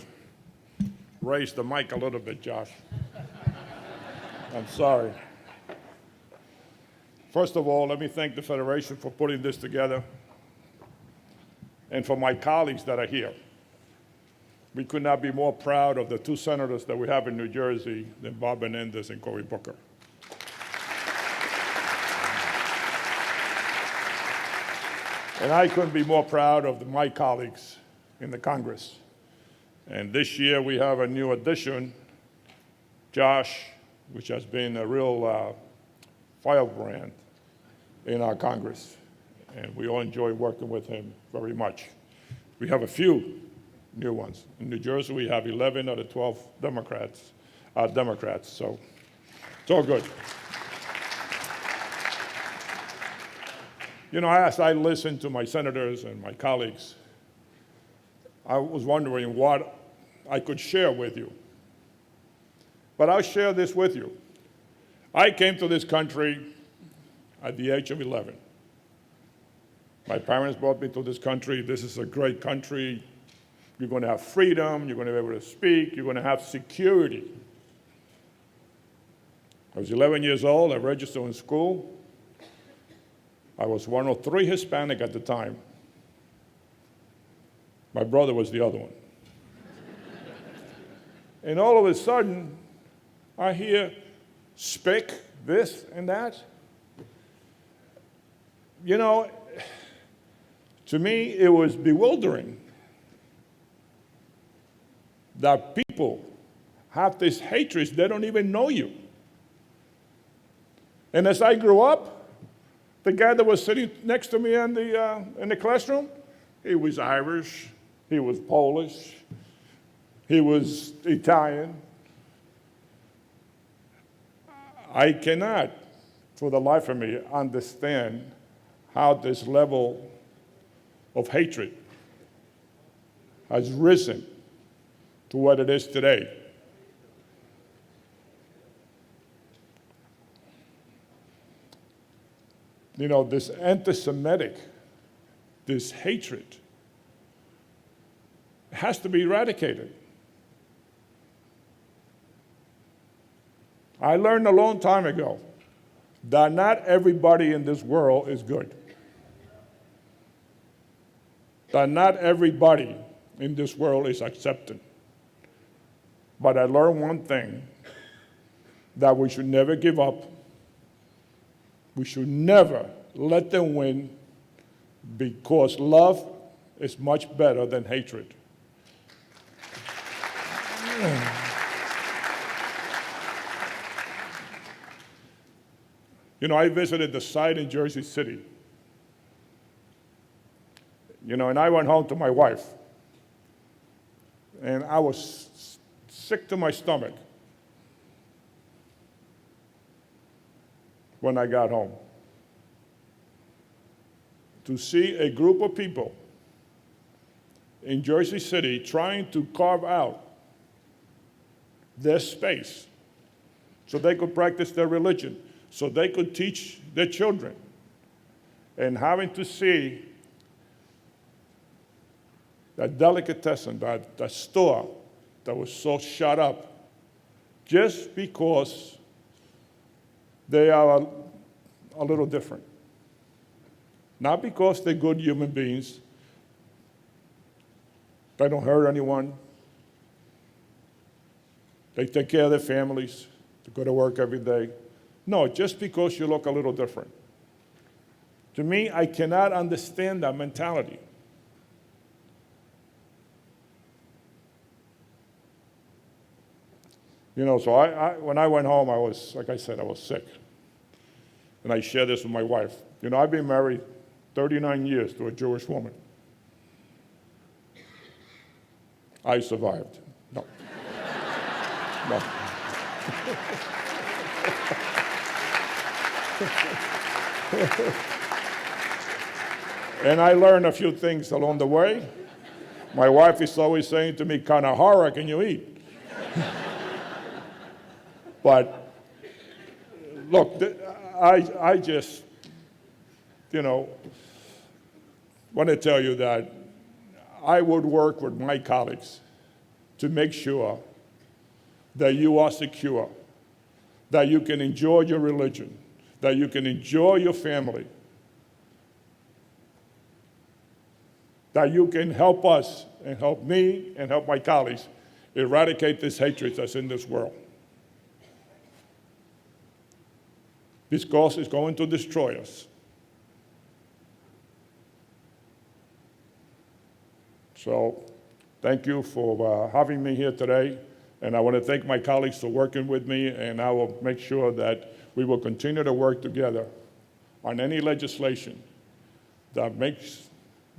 raise the mic a little bit, Josh. I'm sorry. First of all, let me thank the Federation for putting this together and for my colleagues that are here. We could not be more proud of the two senators that we have in New Jersey than Bob Menendez and Cory Booker. And I couldn't be more proud of my colleagues in the Congress. And this year we have a new addition, Josh, which has been a real firebrand in our Congress. And we all enjoy working with him very much. We have a few new ones. In New Jersey, we have 11 out of 12 Democrats, so it's all good. You know, as I listened to my senators and my colleagues, I was wondering what I could share with you. But I'll share this with you. I came to this country at the age of 11. My parents brought me to this country. This is a great country. You're going to have freedom. You're going to be able to speak. You're going to have security. I was 11 years old. I registered in school. I was one of 3 Hispanic at the time. My brother was the other one. And all of a sudden, I hear spick, this and that. You know, to me, it was bewildering that people have this hatred, they don't even know you. And as I grew up, the guy that was sitting next to me in the classroom, he was Irish, he was Polish, he was Italian. I cannot, for the life of me, understand how this level of hatred has risen to what it is today. You know, this anti-Semitic, this hatred, has to be eradicated. I learned a long time ago that not everybody in this world is good. That not everybody in this world is accepted. But I learned one thing, that we should never give up. We should never let them win, because love is much better than hatred. You know, I visited the site in Jersey City. You know, and I went home to my wife. And I was sick to my stomach. when I got home. To see a group of people in Jersey City trying to carve out their space so they could practice their religion, so they could teach their children, and having to see that delicatessen, that store that was so shut up just because they are a little different. Not because they're good human beings, they don't hurt anyone, they take care of their families, they go to work every day. No, just because you look a little different. To me, I cannot understand that mentality. You know, so when I went home, I was, like I said, I was sick. And I shared this with my wife. You know, I've been married 39 years to a Jewish woman. I survived. No. No. And I learned a few things along the way. My wife is always saying to me, kind of horror can you eat? But look, I just, you know, want to tell you that I would work with my colleagues to make sure that you are secure, that you can enjoy your religion, that you can enjoy your family, that you can help us and help me and help my colleagues eradicate this hatred that's in this world. This cause is going to destroy us. So thank you for having me here today. And I want to thank my colleagues for working with me, and I will make sure that we will continue to work together on any legislation that makes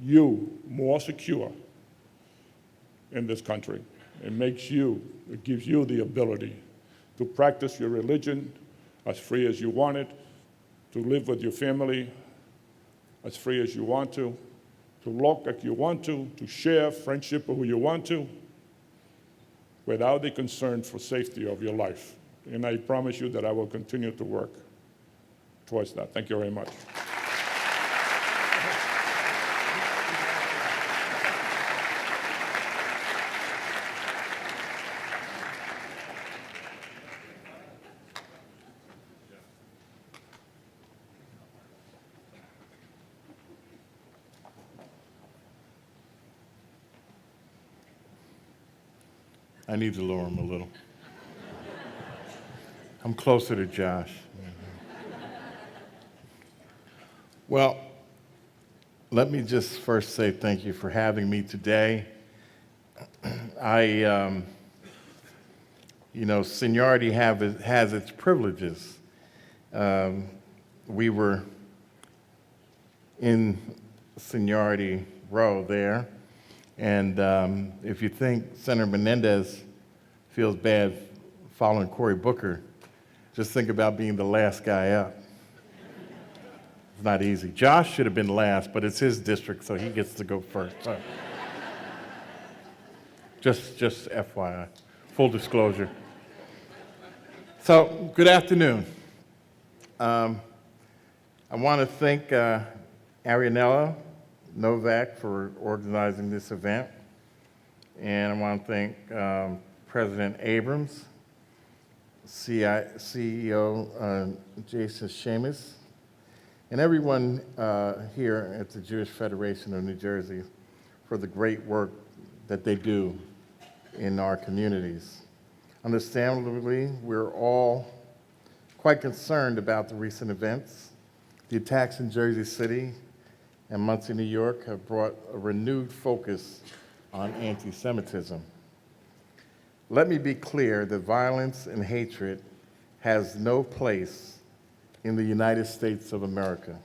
you more secure in this country. It gives you the ability to practice your religion as free as you want it, to live with your family as free as you want to look like you want to share friendship with who you want to, without the concern for safety of your life. And I promise you that I will continue to work towards that. Thank you very much. I need to lower him a little. I'm closer to Josh. Well, let me just first say thank you for having me today. Seniority has its privileges. We were in seniority row there. And if you think Senator Menendez feels bad following Cory Booker, just think about being the last guy up. It's not easy. Josh should have been last, but it's his district, so he gets to go first. So. Just FYI, full disclosure. So, good afternoon. I want to thank Arianella Novak for organizing this event. And I want to thank President Abrams, CEO Jason Seamus, and everyone here at the Jewish Federation of New Jersey for the great work that they do in our communities. Understandably, we're all quite concerned about the recent events. The attacks in Jersey City and Muncie, New York have brought a renewed focus on anti-Semitism. Let me be clear that violence and hatred has no place in the United States of America.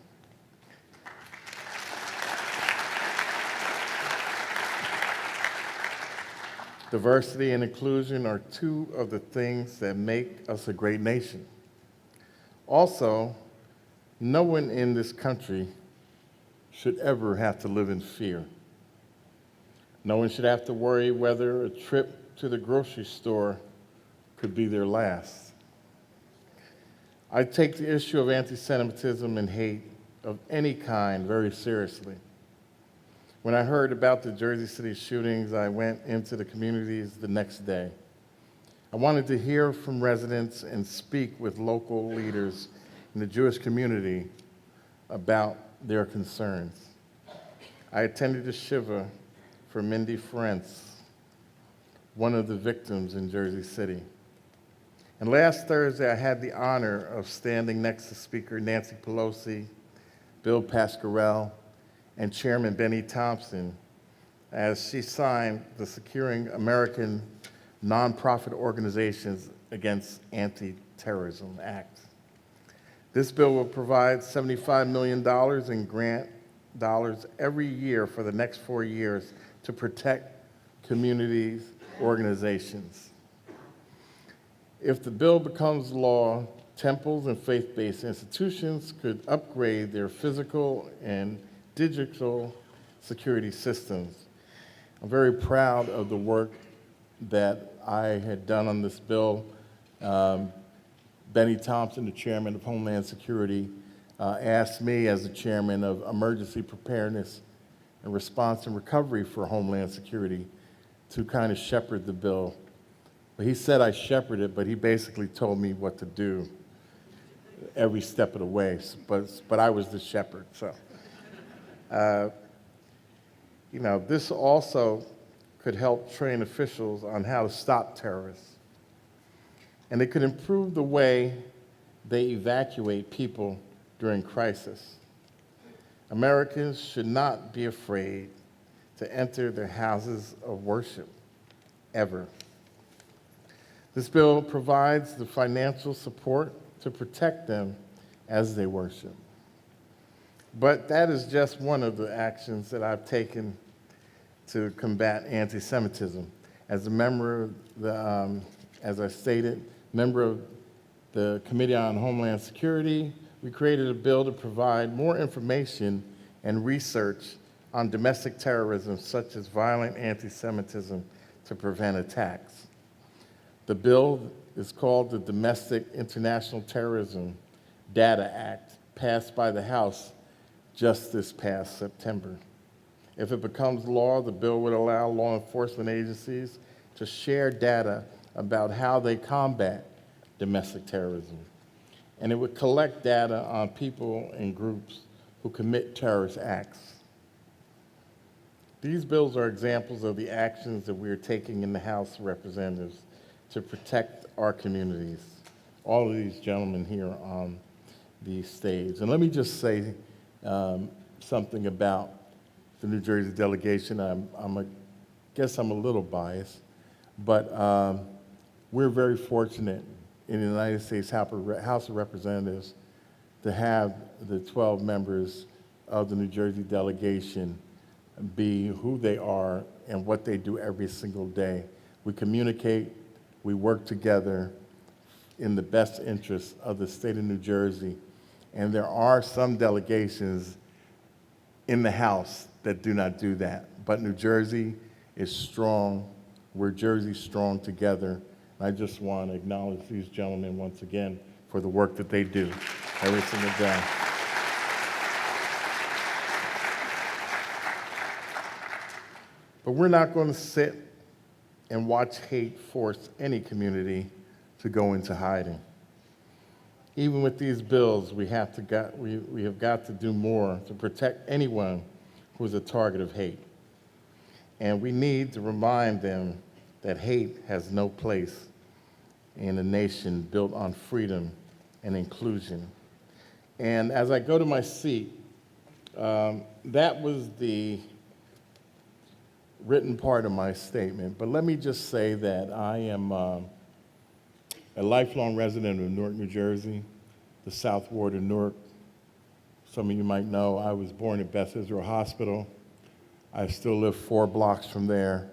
Diversity and inclusion are two of the things that make us a great nation. Also, No one in this country should ever have to live in fear. No one should have to worry whether a trip to the grocery store could be their last. I take the issue of anti-Semitism and hate of any kind very seriously. When I heard about the Jersey City shootings, I went into the communities the next day. I wanted to hear from residents and speak with local leaders in the Jewish community about their concerns. I attended a shiva for Mindy Frentz, one of the victims in Jersey City. And last Thursday, I had the honor of standing next to Speaker Nancy Pelosi, Bill Pacrell, and Chairman Benny Thompson as she signed the Securing American Nonprofit Organizations Against Anti-Terrorism Act. This bill will provide $75 million in grant dollars every year for the next 4 years to protect communities, organizations. If the bill becomes law, temples and faith-based institutions could upgrade their physical and digital security systems. I'm very proud of the work that I had done on this bill. Benny Thompson, the chairman of Homeland Security, asked me as the chairman of Emergency Preparedness and Response and Recovery for Homeland Security to kind of shepherd the bill. But he said I shepherded it, but he basically told me what to do every step of the way, but I was the shepherd. So, this also could help train officials on how to stop terrorists. And it could improve the way they evacuate people during crisis. Americans should not be afraid to enter their houses of worship, ever. This bill provides the financial support to protect them as they worship. But that is just one of the actions that I've taken to combat anti-Semitism. As a member of the, as I stated, member of the Committee on Homeland Security, we created a bill to provide more information and research on domestic terrorism, such as violent anti-Semitism, to prevent attacks. The bill is called the Domestic International Terrorism Data Act, passed by the House just this past September. If it becomes law, the bill would allow law enforcement agencies to share data about how they combat domestic terrorism. And it would collect data on people and groups who commit terrorist acts. These bills are examples of the actions that we are taking in the House of Representatives to protect our communities, all of these gentlemen here on the stage. And let me just say something about the New Jersey delegation. I guess I'm a little biased, but we're very fortunate in the United States House of Representatives to have the 12 members of the New Jersey delegation be who they are and what they do every single day. We communicate, we work together in the best interest of the state of New Jersey. And there are some delegations in the House that do not do that. But New Jersey is strong. We're Jersey strong together. And I just want to acknowledge these gentlemen once again for the work that they do every single day. But we're not going to sit and watch hate force any community to go into hiding. Even with these bills, we have got to do more to protect anyone who is a target of hate. And we need to remind them that hate has no place in a nation built on freedom and inclusion. And as I go to my seat, that was the written part of my statement. But let me just say that I am a lifelong resident of Newark, New Jersey, the South Ward of Newark. Some of you might know I was born at Beth Israel Hospital. I still live 4 blocks from there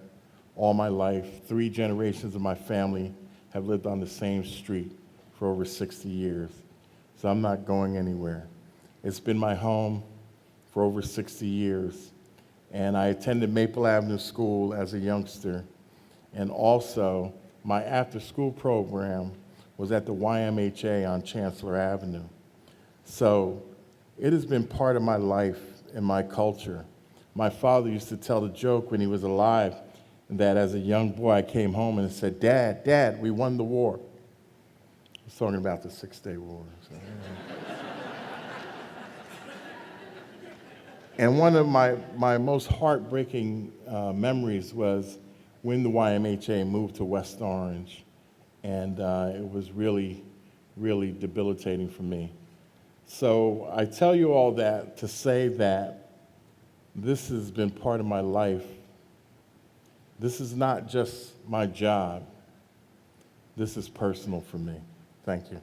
all my life. 3 generations of my family have lived on the same street for over 60 years. So I'm not going anywhere. It's been my home for over 60 years. And I attended Maple Avenue School as a youngster. And also, my after-school program was at the YMHA on Chancellor Avenue. So it has been part of my life and my culture. My father used to tell the joke when he was alive that as a young boy I came home and said, Dad, we won the war. I was talking about the Six-Day War. So, And one of my most heartbreaking memories was when the YMHA moved to West Orange, and it was really, really debilitating for me. So I tell you all that to say that this has been part of my life. This is not just my job. This is personal for me. Thank you.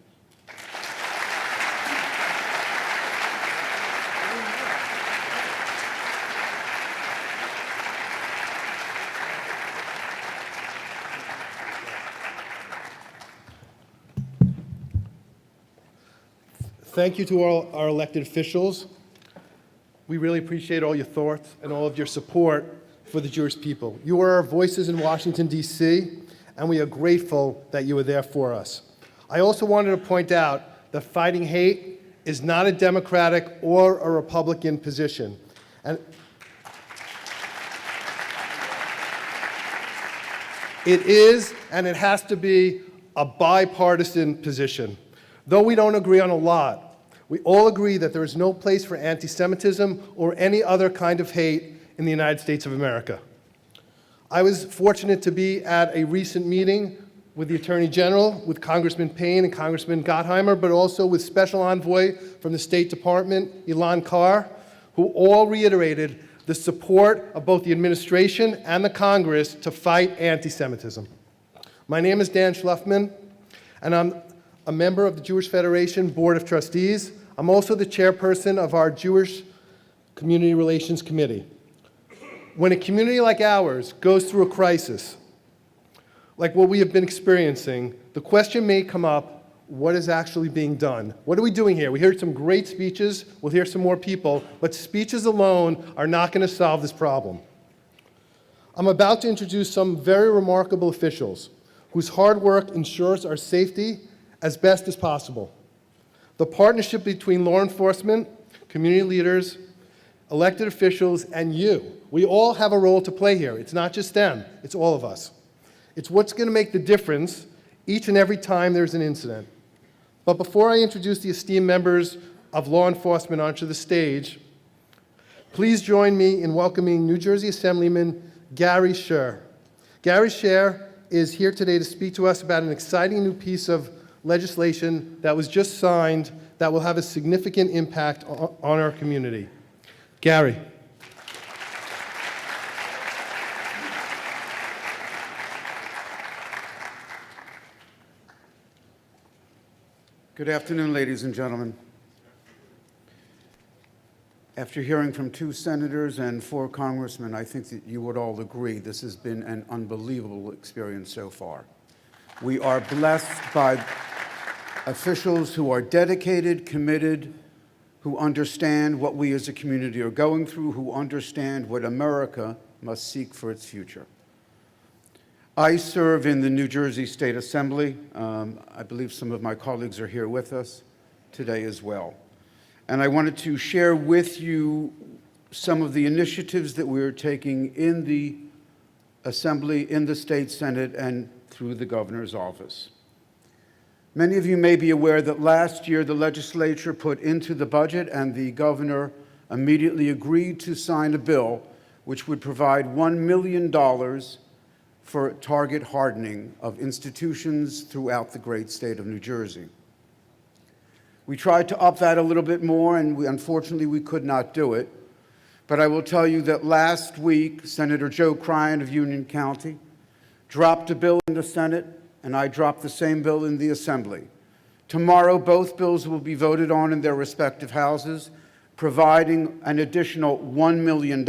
Thank you to all our elected officials. We really appreciate all your thoughts and all of your support for the Jewish people. You are our voices in Washington, D.C., and we are grateful that you are there for us. I also wanted to point out that fighting hate is not a Democratic or a Republican position. And it is, and it has to be, a bipartisan position. Though we don't agree on a lot, we all agree that there is no place for anti-Semitism or any other kind of hate in the United States of America. I was fortunate to be at a recent meeting with the Attorney General, with Congressman Payne and Congressman Gottheimer, but also with Special Envoy from the State Department, Ilan Carr, who all reiterated the support of both the administration and the Congress to fight anti-Semitism. My name is Dan Schluffman, and I'm a member of the Jewish Federation Board of Trustees. I'm also the chairperson of our Jewish Community Relations Committee. When a community like ours goes through a crisis, like what we have been experiencing, the question may come up, what is actually being done? What are we doing here? We heard some great speeches, we'll hear some more people, but speeches alone are not going to solve this problem. I'm about to introduce some very remarkable officials whose hard work ensures our safety as best as possible. The partnership between law enforcement, community leaders, elected officials, and you, we all have a role to play here. It's not just them, it's all of us. It's what's going to make the difference each and every time there's an incident. But before I introduce the esteemed members of law enforcement onto the stage, please join me in welcoming New Jersey Assemblyman Gary Scher. Gary Scher is here today to speak to us about an exciting new piece of legislation that was just signed that will have a significant impact on our community. Gary. Good afternoon, ladies and gentlemen. After hearing from 2 senators and 4 congressmen, I think that you would all agree this has been an unbelievable experience so far. We are blessed by officials who are dedicated, committed, who understand what we as a community are going through, who understand what America must seek for its future. I serve in the New Jersey State Assembly. I believe some of my colleagues are here with us today as well. And I wanted to share with you some of the initiatives that we're taking in the Assembly, in the State Senate, and through the governor's office. Many of you may be aware that last year the legislature put into the budget, and the governor immediately agreed to sign a bill which would provide $1 million for target hardening of institutions throughout the great state of New Jersey. We tried to up that a little bit more, and unfortunately we could not do it. But I will tell you that last week, Senator Joe Cryan of Union County dropped a bill in the Senate, and I dropped the same bill in the Assembly. Tomorrow, both bills will be voted on in their respective houses, providing an additional $1 million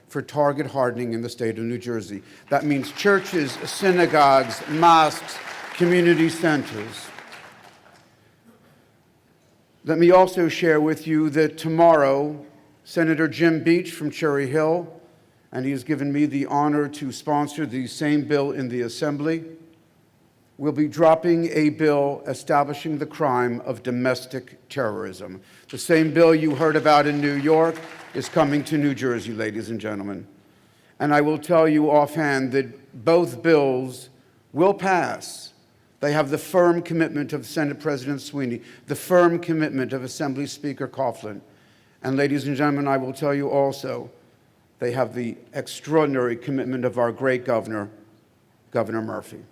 for target hardening in the state of New Jersey. That means churches, synagogues, mosques, community centers. Let me also share with you that tomorrow, Senator Jim Beach from Cherry Hill, and he has given me the honor to sponsor the same bill in the Assembly, will be dropping a bill establishing the crime of domestic terrorism. The same bill you heard about in New York is coming to New Jersey, ladies and gentlemen. And I will tell you offhand that both bills will pass. They have the firm commitment of Senate President Sweeney, the firm commitment of Assembly Speaker Coughlin. And ladies and gentlemen, I will tell you also, they have the extraordinary commitment of our great governor, Governor Murphy.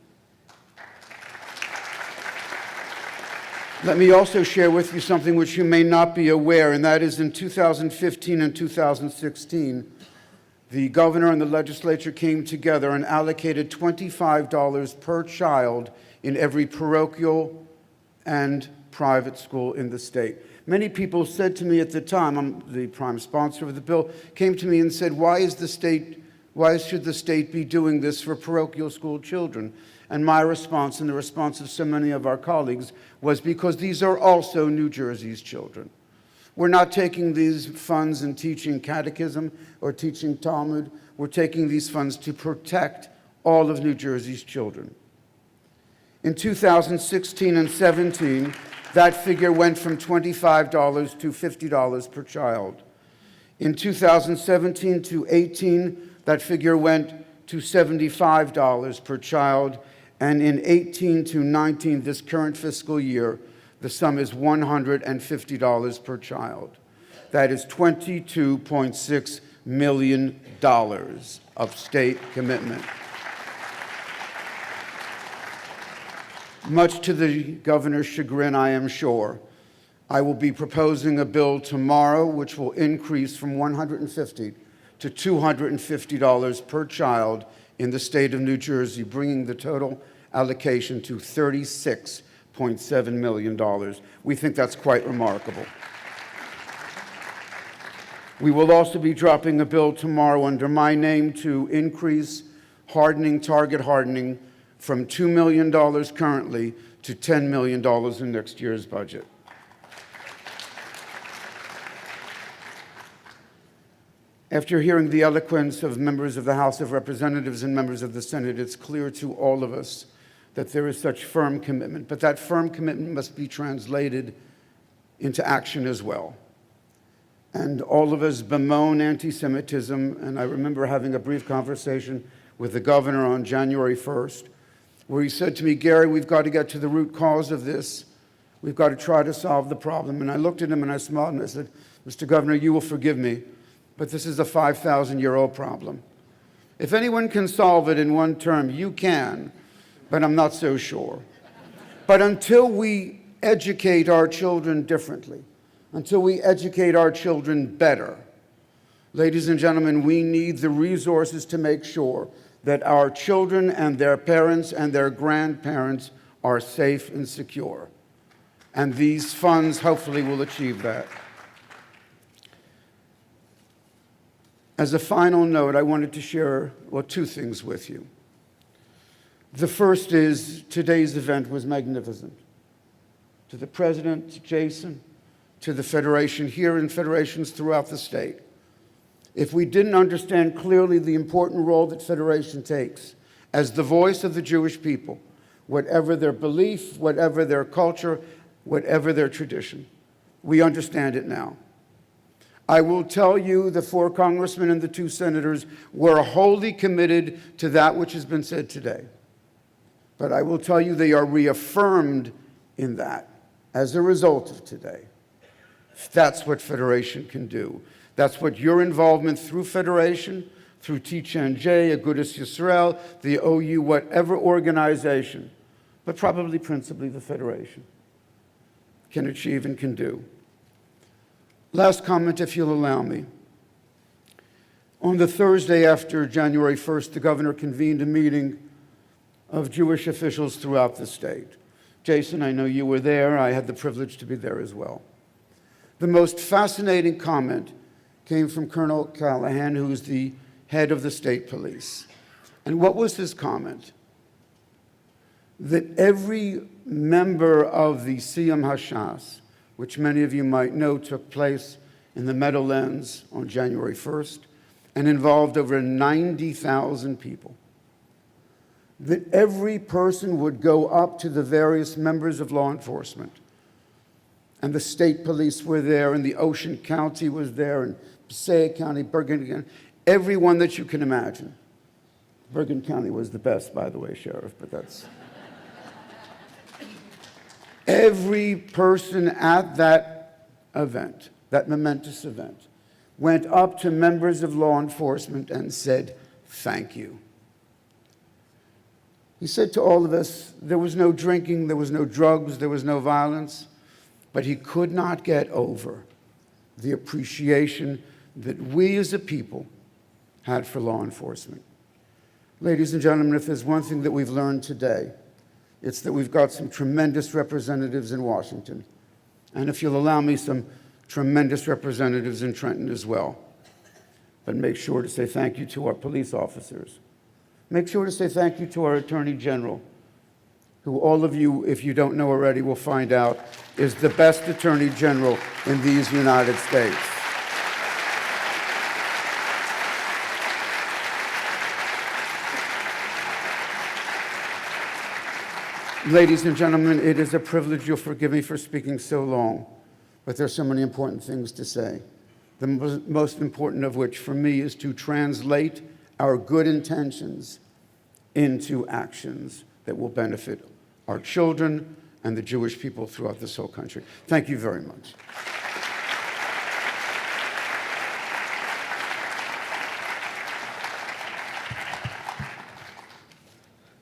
Let me also share with you something which you may not be aware, and that is in 2015 and 2016, the governor and the legislature came together and allocated $25 per child in every parochial and private school in the state. Many people said to me at the time, I'm the prime sponsor of the bill, came to me and said, why should the state be doing this for parochial school children? And my response, and the response of so many of our colleagues, was because these are also New Jersey's children. We're not taking these funds and teaching catechism or teaching Talmud. We're taking these funds to protect all of New Jersey's children. In 2016 and 17, that figure went from $25 to $50 per child. In 2017 to 18, that figure went to $75 per child. And in 18 to 19, this current fiscal year, the sum is $150 per child. That is $22.6 million of state commitment. Much to the governor's chagrin, I am sure, I will be proposing a bill tomorrow which will increase from $150 to $250 per child in the state of New Jersey, bringing the total allocation to $36.7 million. We think that's quite remarkable. We will also be dropping a bill tomorrow under my name to increase target hardening from $2 million currently to $10 million in next year's budget. After hearing the eloquence of members of the House of Representatives and members of the Senate, it's clear to all of us that there is such firm commitment, but that firm commitment must be translated into action as well. And all of us bemoan anti-Semitism, and I remember having a brief conversation with the governor on January 1st, where he said to me, Gary, we've got to get to the root cause of this. We've got to try to solve the problem. And I looked at him and I smiled and I said, Mr. Governor, you will forgive me, but this is a 5,000-year-old problem. If anyone can solve it in one term, you can, but I'm not so sure. But until we educate our children differently, until we educate our children better, ladies and gentlemen, we need the resources to make sure that our children and their parents and their grandparents are safe and secure. And these funds hopefully will achieve that. As a final note, I wanted to share, two things with you. The first is today's event was magnificent. To the President, to Jason, to the Federation here and federations throughout the state. If we didn't understand clearly the important role that Federation takes as the voice of the Jewish people, whatever their belief, whatever their culture, whatever their tradition, we understand it now. I will tell you the 4 congressmen and the 2 senators were wholly committed to that which has been said today. But I will tell you they are reaffirmed in that as a result of today. That's what Federation can do. That's what your involvement through Federation, through T-Chan-J, Agudas Yisrael, the OU, whatever organization, but probably principally the Federation, can achieve and can do. Last comment, if you'll allow me. On the Thursday after January 1st, the governor convened a meeting of Jewish officials throughout the state. Jason, I know you were there. I had the privilege to be there as well. The most fascinating comment came from Colonel Callahan, who is the head of the state police. And what was his comment? That every member of the Siyam Hashas, which many of you might know took place in the Meadowlands on January 1st and involved over 90,000 people, that every person would go up to the various members of law enforcement, and the state police were there, and the Ocean County was there, and Passaic County, Bergen, everyone that you can imagine. Bergen County was the best, by the way, Sheriff, but that's... Every person at that event, that momentous event, went up to members of law enforcement and said, "Thank you." He said to all of us, there was no drinking, there was no drugs, there was no violence, but he could not get over the appreciation that we as a people had for law enforcement. Ladies and gentlemen, if there's one thing that we've learned today, it's that we've got some tremendous representatives in Washington. And if you'll allow me, some tremendous representatives in Trenton as well. But make sure to say thank you to our police officers. Make sure to say thank you to our Attorney General, who all of you, if you don't know already, will find out is the best Attorney General in these United States. Ladies and gentlemen, it is a privilege. You'll forgive me for speaking so long, but there's so many important things to say. The most important of which for me is to translate our good intentions into actions that will benefit our children and the Jewish people throughout this whole country. Thank you very much.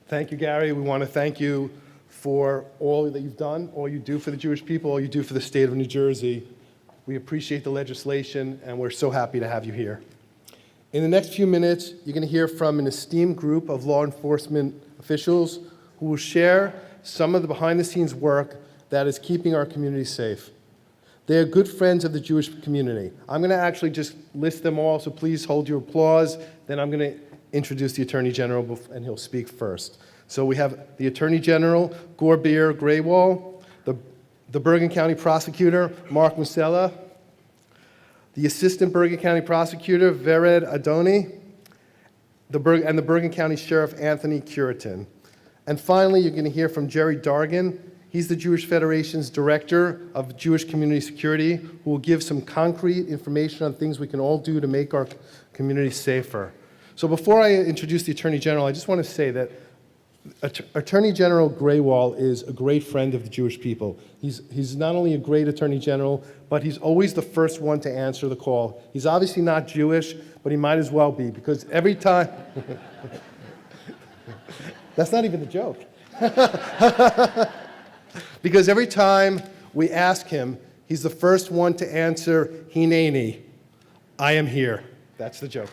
Thank you, Gary. We want to thank you for all that you've done, all you do for the Jewish people, all you do for the state of New Jersey. We appreciate the legislation, and we're so happy to have you here. In the next few minutes, you're going to hear from an esteemed group of law enforcement officials who will share some of the behind-the-scenes work that is keeping our community safe. They are good friends of the Jewish community. I'm going to actually just list them all, so please hold your applause. Then I'm going to introduce the Attorney General, and he'll speak first. So we have the Attorney General, Gurbir Grewal, the Bergen County Prosecutor, Mark Musella, the Assistant Bergen County Prosecutor, Vered Adoni, and the Bergen County Sheriff, Anthony Curitin. And finally, you're going to hear from Jerry Dargan. He's the Jewish Federation's Director of Jewish Community Security, who will give some concrete information on things we can all do to make our community safer. So before I introduce the Attorney General, I just want to say that Attorney General Grewal is a great friend of the Jewish people. He's not only a great Attorney General, but he's always the first one to answer the call. He's obviously not Jewish, but he might as well be, because every time... That's not even the joke. Because every time we ask him, he's the first one to answer, Hineni, I am here. That's the joke.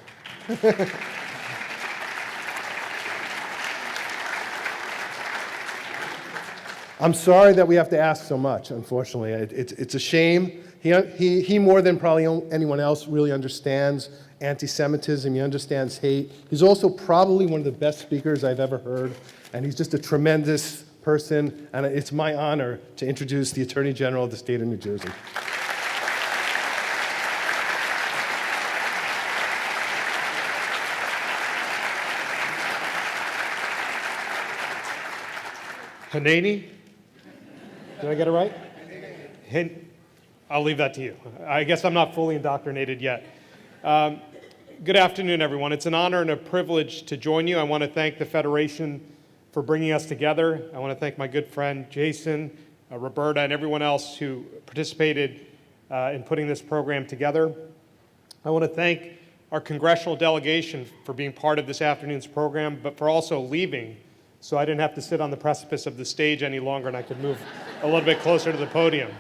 I'm sorry that we have to ask so much, unfortunately. It's a shame. He more than probably anyone else really understands anti-Semitism. He understands hate. He's also probably one of the best speakers I've ever heard, and he's just a tremendous person, and it's my honor to introduce the Attorney General of the state of New Jersey. Hineni? Did I get it right? I'll leave that to you. I guess I'm not fully indoctrinated yet. Good afternoon, everyone. It's an honor and a privilege to join you. I want to thank the Federation for bringing us together. I want to thank my good friend Jason, Roberta, and everyone else who participated in putting this program together. I want to thank our congressional delegation for being part of this afternoon's program, but for also leaving so I didn't have to sit on the precipice of the stage any longer and I could move a little bit closer to the podium.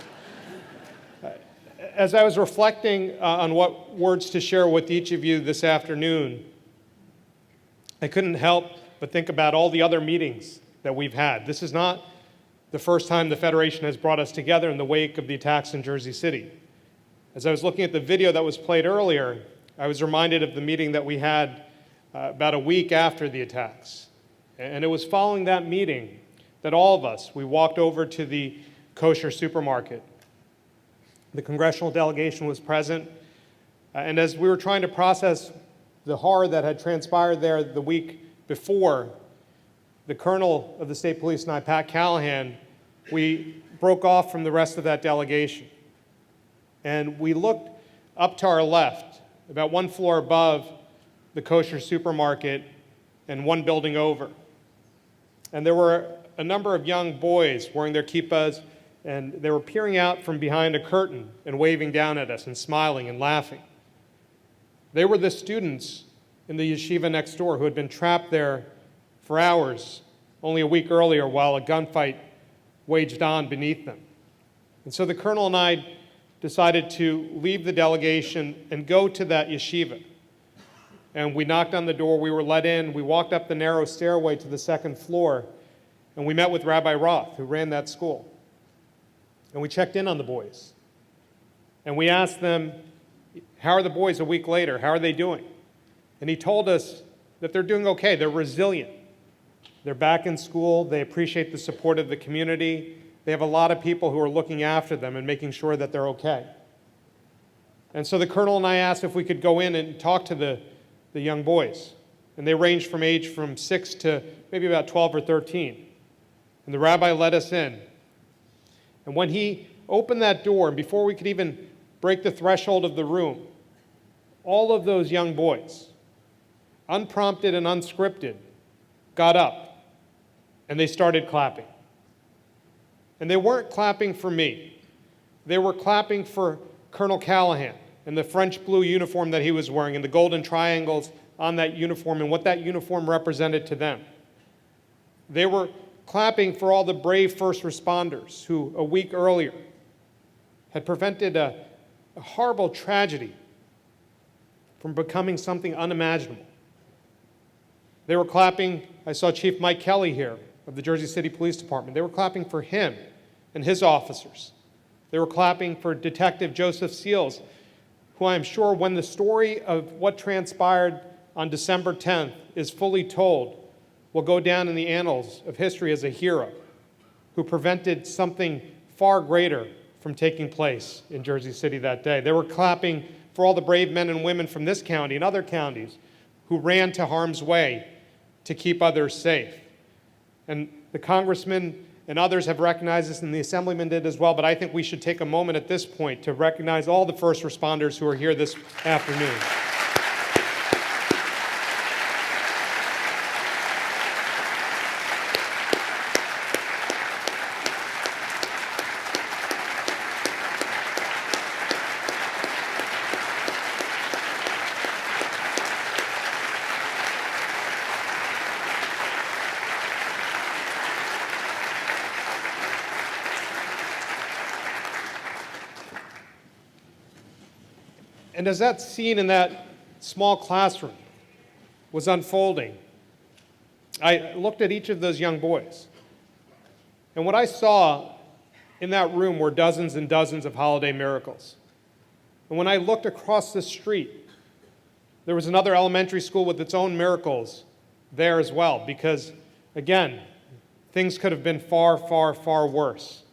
As I was reflecting on what words to share with each of you this afternoon, I couldn't help but think about all the other meetings that we've had. This is not the first time the Federation has brought us together in the wake of the attacks in Jersey City. As I was looking at the video that was played earlier, I was reminded of the meeting that we had about a week after the attacks. And it was following that meeting that all of us, we walked over to the kosher supermarket. The congressional delegation was present. And as we were trying to process the horror that had transpired there the week before, the colonel of the state police and I, Pat Callahan, we broke off from the rest of that delegation. And we looked up to our left, about one floor above the kosher supermarket and one building over. And there were a number of young boys wearing their kippahs, and they were peering out from behind a curtain and waving down at us and smiling and laughing. They were the students in the yeshiva next door who had been trapped there for hours only a week earlier while a gunfight waged on beneath them. And so the colonel and I decided to leave the delegation and go to that yeshiva. And we knocked on the door, we were let in, we walked up the narrow stairway to the second floor, and we met with Rabbi Roth, who ran that school. And we checked in on the boys. And we asked them, how are the boys a week later? How are they doing? And he told us that they're doing okay, they're resilient. They're back in school, they appreciate the support of the community, they have a lot of people who are looking after them and making sure that they're okay. And so the colonel and I asked if we could go in and talk to the young boys. And they ranged from age from 6 to maybe about 12 or 13. And the rabbi let us in. And when he opened that door, and before we could even break the threshold of the room, all of those young boys, unprompted and unscripted, got up and they started clapping. And they weren't clapping for me. They were clapping for Colonel Callahan and the French blue uniform that he was wearing and the golden triangles on that uniform and what that uniform represented to them. They were clapping for all the brave first responders who a week earlier had prevented a horrible tragedy from becoming something unimaginable. They were clapping, I saw Chief Mike Kelly here of the Jersey City Police Department. They were clapping for him and his officers. They were clapping for Detective Joseph Seals, who I'm sure when the story of what transpired on December 10th is fully told, will go down in the annals of history as a hero who prevented something far greater from taking place in Jersey City that day. They were clapping for all the brave men and women from this county and other counties who ran to harm's way to keep others safe. And the congressman and others have recognized this, and the assemblyman did as well, but I think we should take a moment at this point to recognize all the first responders who are here this afternoon. And as that scene in that small classroom was unfolding, I looked at each of those young boys. And what I saw in that room were dozens and dozens of holiday miracles. And when I looked across the street, there was another elementary school with its own miracles there as well, because, again, things could have been far, far, far worse.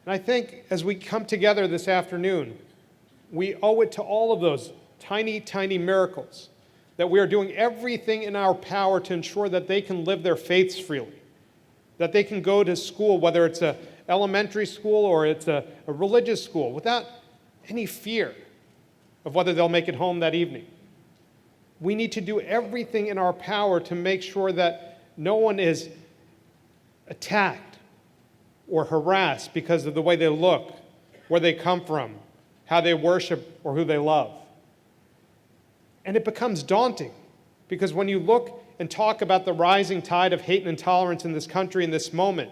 And I think as we come together this afternoon, we owe it to all of those tiny, tiny miracles that we are doing everything in our power to ensure that they can live their faiths freely, that they can go to school, whether it's an elementary school or it's a religious school, without any fear of whether they'll make it home that evening. We need to do everything in our power to make sure that no one is attacked or harassed because of the way they look, where they come from, how they worship, or who they love. And it becomes daunting because when you look and talk about the rising tide of hate and intolerance in this country in this moment,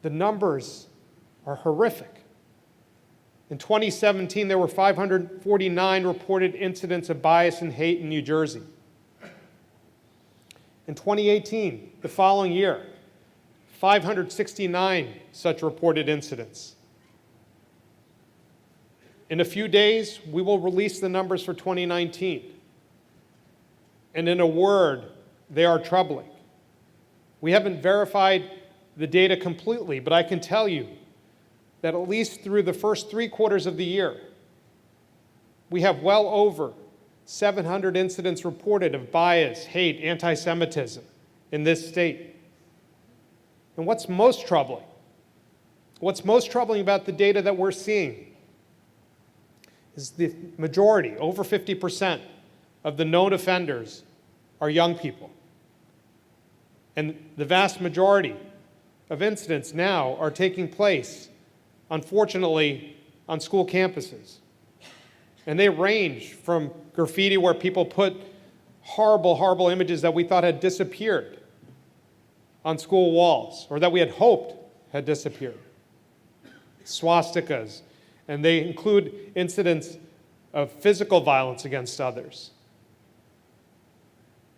the numbers are horrific. In 2017, there were 549 reported incidents of bias and hate in New Jersey. In 2018, the following year, 569 such reported incidents. In a few days, we will release the numbers for 2019. And in a word, they are troubling. We haven't verified the data completely, but I can tell you that at least through the first 3 quarters of the year, we have well over 700 incidents reported of bias, hate, anti-Semitism in this state. And what's most troubling about the data that we're seeing is the majority, over 50%, of the known offenders are young people. And the vast majority of incidents now are taking place, unfortunately, on school campuses. And they range from graffiti where people put horrible, horrible images that we thought had disappeared on school walls, or that we had hoped had disappeared. Swastikas, and they include incidents of physical violence against others.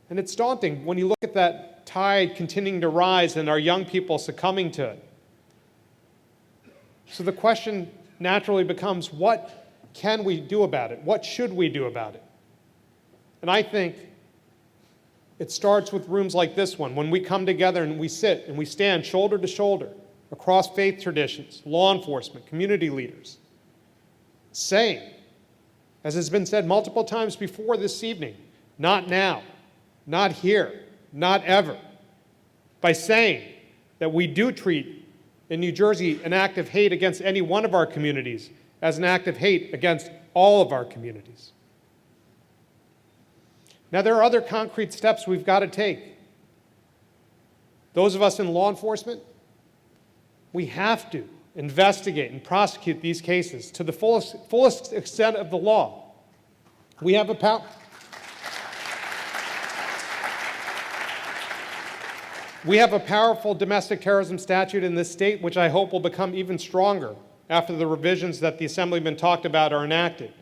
And it's daunting when you look at that tide continuing to rise and our young people succumbing to it. So the question naturally becomes, what can we do about it? What should we do about it? And I think it starts with rooms like this one, when we come together and we sit and we stand shoulder to shoulder across faith traditions, law enforcement, community leaders, saying, as has been said multiple times before this evening, not now, not here, not ever, by saying that we do treat in New Jersey an act of hate against any one of our communities as an act of hate against all of our communities. Now, there are other concrete steps we've got to take. Those of us in law enforcement, we have to investigate and prosecute these cases to the fullest extent of the law. We have a powerful domestic terrorism statute in this state, which I hope will become even stronger after the revisions that the Assemblyman talked about are enacted.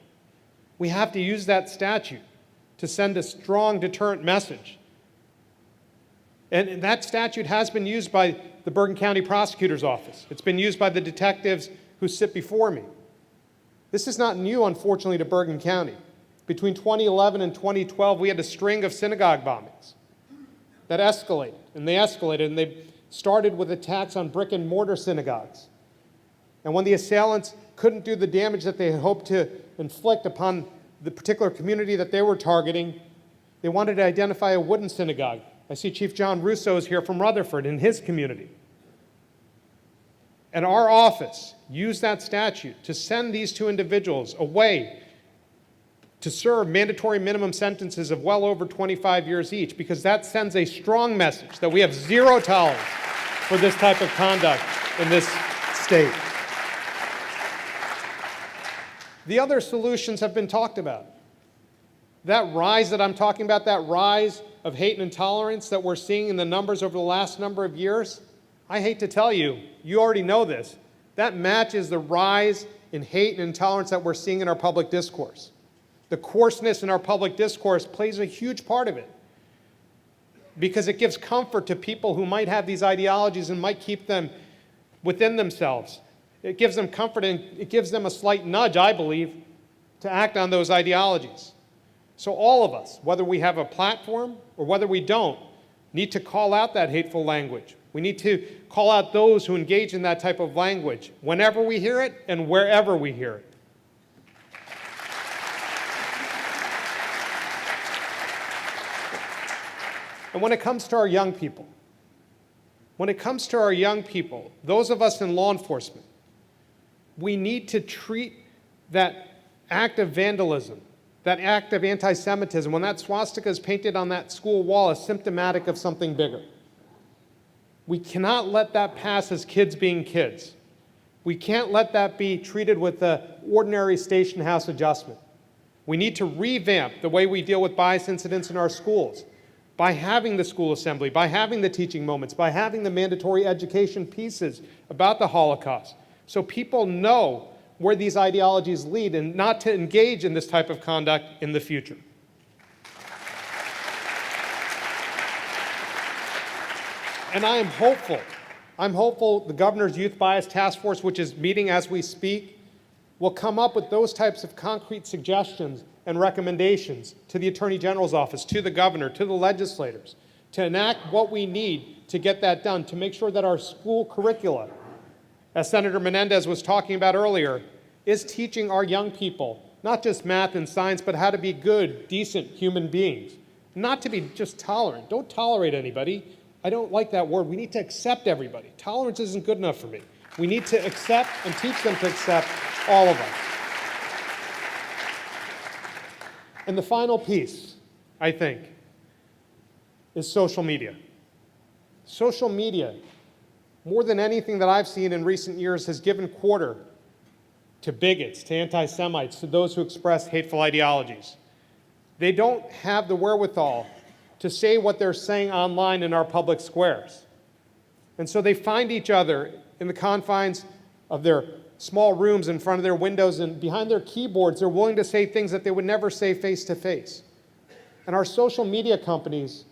We have to use that statute to send a strong deterrent message. And that statute has been used by the Bergen County Prosecutor's Office. It's been used by the detectives who sit before me. This is not new, unfortunately, to Bergen County. Between 2011 and 2012, we had a string of synagogue bombings that escalated, and they started with attacks on brick and mortar synagogues. And when the assailants couldn't do the damage that they had hoped to inflict upon the particular community that they were targeting, they wanted to identify a wooden synagogue. I see Chief John Russo is here from Rutherford in his community. And our office used that statute to send these 2 individuals away to serve mandatory minimum sentences of well over 25 years each, because that sends a strong message that we have zero tolerance for this type of conduct in this state. The other solutions have been talked about. That rise that I'm talking about, that rise of hate and intolerance that we're seeing in the numbers over the last number of years, I hate to tell you, you already know this, that matches the rise in hate and intolerance that we're seeing in our public discourse. The coarseness in our public discourse plays a huge part of it, because it gives comfort to people who might have these ideologies and might keep them within themselves. It gives them comfort, and it gives them a slight nudge, I believe, to act on those ideologies. So all of us, whether we have a platform or whether we don't, need to call out that hateful language. We need to call out those who engage in that type of language whenever we hear it and wherever we hear it. And when it comes to our young people, those of us in law enforcement, we need to treat that act of vandalism, that act of anti-Semitism, when that swastika is painted on that school wall, as symptomatic of something bigger. We cannot let that pass as kids being kids. We can't let that be treated with an ordinary station house adjustment. We need to revamp the way we deal with bias incidents in our schools by having the school assembly, by having the teaching moments, by having the mandatory education pieces about the Holocaust, so people know where these ideologies lead and not to engage in this type of conduct in the future. And I am hopeful. I'm hopeful the Governor's Youth Bias Task Force, which is meeting as we speak, will come up with those types of concrete suggestions and recommendations to the Attorney General's office, to the Governor, to the legislators, to enact what we need to get that done, to make sure that our school curricula as Senator Menendez was talking about earlier, is teaching our young people not just math and science, but how to be good, decent human beings. Not to be just tolerant. Don't tolerate anybody. I don't like that word. We need to accept everybody. Tolerance isn't good enough for me. We need to accept and teach them to accept all of us. And the final piece, I think, is social media. Social media, more than anything that I've seen in recent years, has given quarter to bigots, to anti-Semites, to those who express hateful ideologies. They don't have the wherewithal to say what they're saying online in our public squares. And so they find each other in the confines of their small rooms in front of their windows, and behind their keyboards, they're willing to say things that they would never say face to face. And our social media companies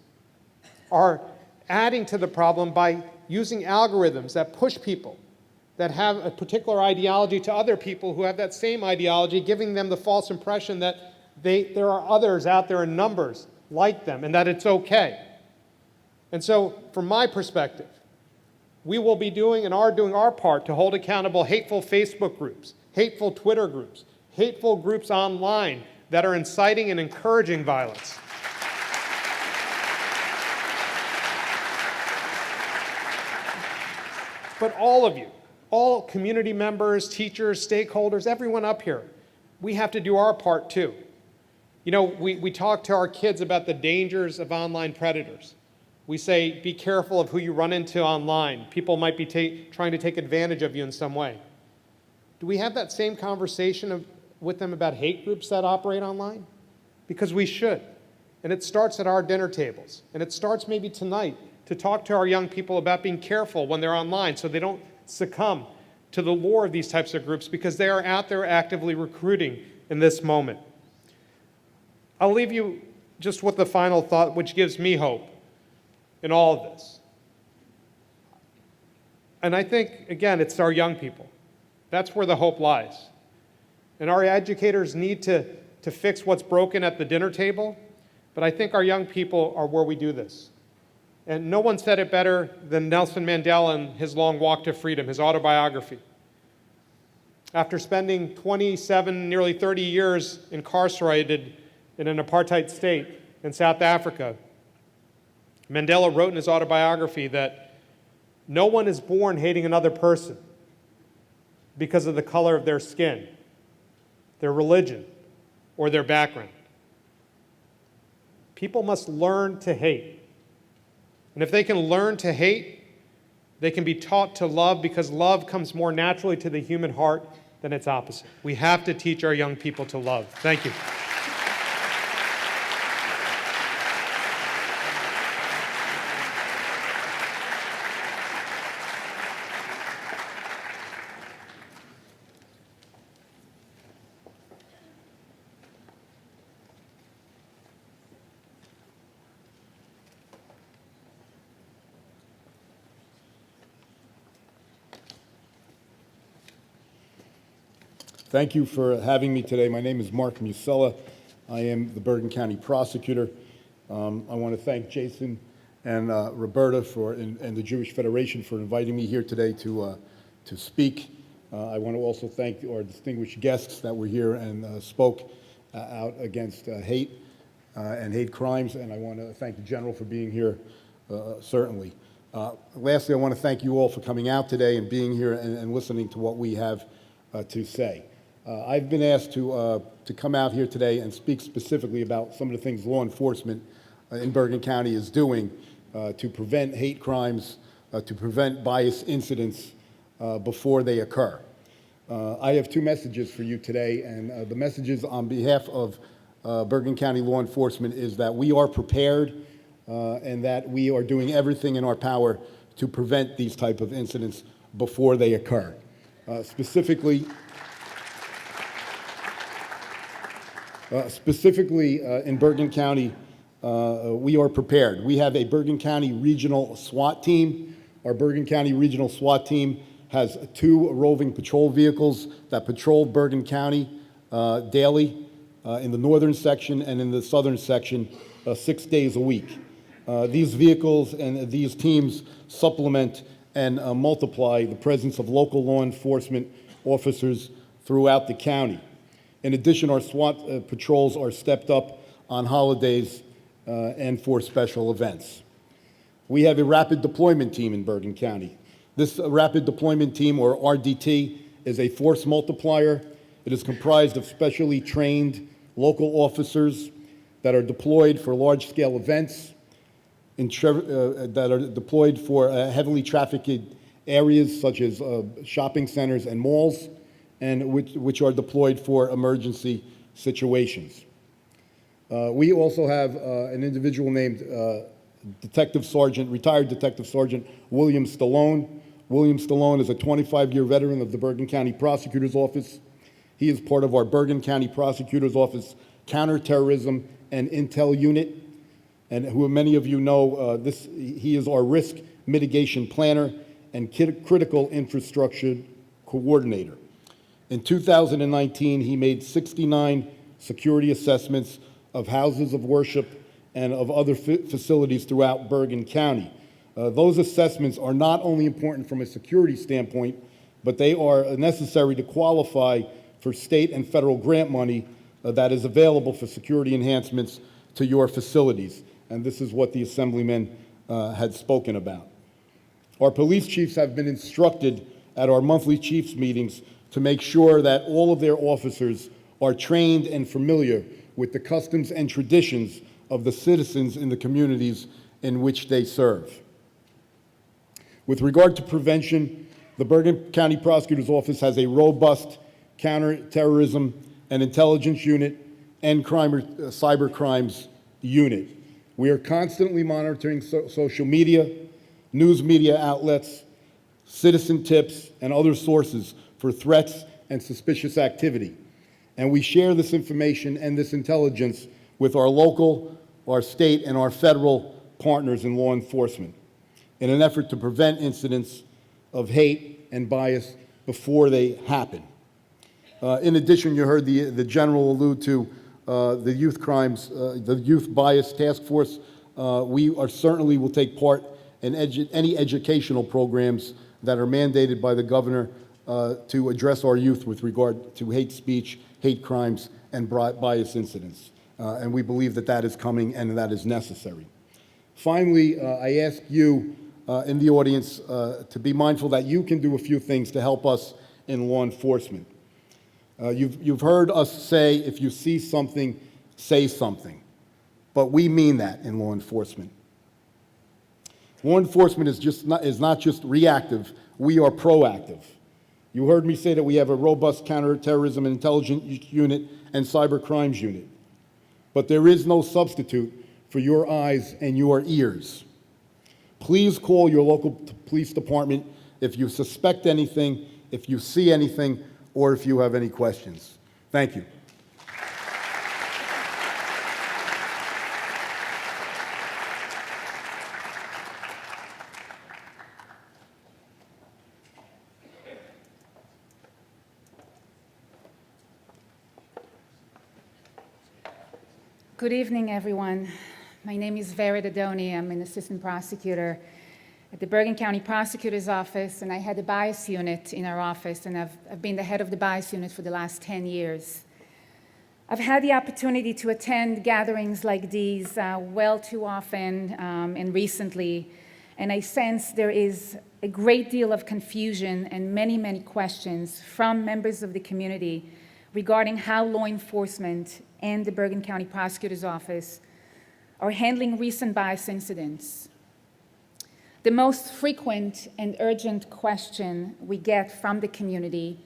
are adding to the problem by using algorithms that push people that have a particular ideology to other people who have that same ideology, giving them the false impression that there are others out there in numbers like them and that it's okay. And so, from my perspective, we will be doing and are doing our part to hold accountable hateful Facebook groups, hateful Twitter groups, hateful groups online that are inciting and encouraging violence. But all of you, all community members, teachers, stakeholders, everyone up here, we have to do our part too. You know, we talk to our kids about the dangers of online predators. We say, be careful of who you run into online. People might be trying to take advantage of you in some way. Do we have that same conversation with them about hate groups that operate online? Because we should. And it starts at our dinner tables. And it starts maybe tonight to talk to our young people about being careful when they're online so they don't succumb to the lure of these types of groups, because they are out there actively recruiting in this moment. I'll leave you just with the final thought, which gives me hope in all of this. And I think, again, it's our young people. That's where the hope lies. And our educators need to fix what's broken at the dinner table, but I think our young people are where we do this. And no one said it better than Nelson Mandela in his Long Walk to Freedom, his autobiography. After spending 27, nearly 30 years incarcerated in an apartheid state in South Africa, Mandela wrote in his autobiography that no one is born hating another person because of the color of their skin, their religion, or their background. People must learn to hate. And if they can learn to hate, they can be taught to love, because love comes more naturally to the human heart than its opposite. We have to teach our young people to love. Thank you. Thank you for having me today. My name is Mark Musella. I am the Bergen County Prosecutor. I want to thank Jason and Roberta and the Jewish Federation for inviting me here today to speak. I want to also thank our distinguished guests that were here and spoke out against hate and hate crimes, and I want to thank the General for being here, certainly. Lastly, I want to thank you all for coming out today and being here and listening to what we have to say. I've been asked to come out here today and speak specifically about some of the things law enforcement in Bergen County is doing to prevent hate crimes, to prevent bias incidents before they occur. I have two messages for you today, and the messages on behalf of Bergen County law enforcement is that we are prepared and that we are doing everything in our power to prevent these type of incidents before they occur. Specifically, in Bergen County, we are prepared. We have a Bergen County Regional SWAT team. Our Bergen County Regional SWAT team has 2 roving patrol vehicles that patrol Bergen County daily in the northern section and in the southern section 6 days a week. These vehicles and these teams supplement and multiply the presence of local law enforcement officers throughout the county. In addition, our SWAT patrols are stepped up on holidays and for special events. We have a rapid deployment team in Bergen County. This rapid deployment team, or RDT, is a force multiplier. It is comprised of specially trained local officers that are deployed for large-scale events, that are deployed for heavily trafficked areas such as shopping centers and malls, and which are deployed for emergency situations. We also have an individual named retired Detective Sergeant William Stallone. William Stallone is a 25-year veteran of the Bergen County Prosecutor's Office. He is part of our Bergen County Prosecutor's Office Counterterrorism and Intel Unit, and who many of you know, he is our risk mitigation planner and critical infrastructure coordinator. In 2019, he made 69 security assessments of houses of worship and of other facilities throughout Bergen County. Those assessments are not only important from a security standpoint, but they are necessary to qualify for state and federal grant money that is available for security enhancements to your facilities. And this is what the Assemblyman had spoken about. Our police chiefs have been instructed at our monthly chiefs meetings to make sure that all of their officers are trained and familiar with the customs and traditions of the citizens in the communities in which they serve. With regard to prevention, the Bergen County Prosecutor's Office has a robust counterterrorism and intelligence unit and cyber crimes unit. We are constantly monitoring social media, news media outlets, citizen tips, and other sources for threats and suspicious activity. And we share this information and this intelligence with our local, our state, and our federal partners in law enforcement in an effort to prevent incidents of hate and bias before they happen. In addition, you heard the general allude to the youth crimes, the youth bias task force. We certainly will take part in any educational programs that are mandated by the governor to address our youth with regard to hate speech, hate crimes, and bias incidents. And we believe that that is coming and that is necessary. Finally, I ask you in the audience to be mindful that you can do a few things to help us in law enforcement. You've heard us say, if you see something, say something. But we mean that in law enforcement. Law enforcement is not just reactive, we are proactive. You heard me say that we have a robust counterterrorism and intelligence unit and cyber crimes unit. But there is no substitute for your eyes and your ears. Please call your local police department if you suspect anything, if you see anything, or if you have any questions. Thank you. Good evening, everyone. My name is Vera Dodoni. I'm an assistant prosecutor at the Bergen County Prosecutor's Office, and I had the bias unit in our office, and I've been the head of the bias unit for the last 10 years. I've had the opportunity to attend gatherings like these well too often and recently, and I sense there is a great deal of confusion and many, many questions from members of the community regarding how law enforcement and the Bergen County Prosecutor's Office are handling recent bias incidents. The most frequent and urgent question we get from the community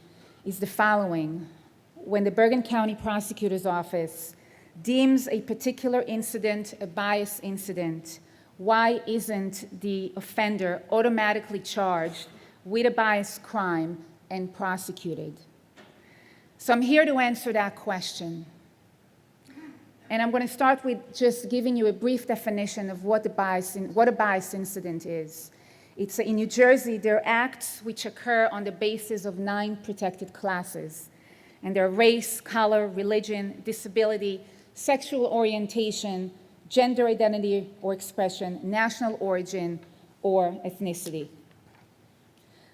is the following. When the Bergen County Prosecutor's Office deems a particular incident a bias incident, why isn't the offender automatically charged with a bias crime and prosecuted? So I'm here to answer that question. And I'm going to start with just giving you a brief definition of what a bias incident is. It's in New Jersey, there are acts which occur on the basis of 9 protected classes. And they're race, color, religion, disability, sexual orientation, gender identity or expression, national origin, or ethnicity.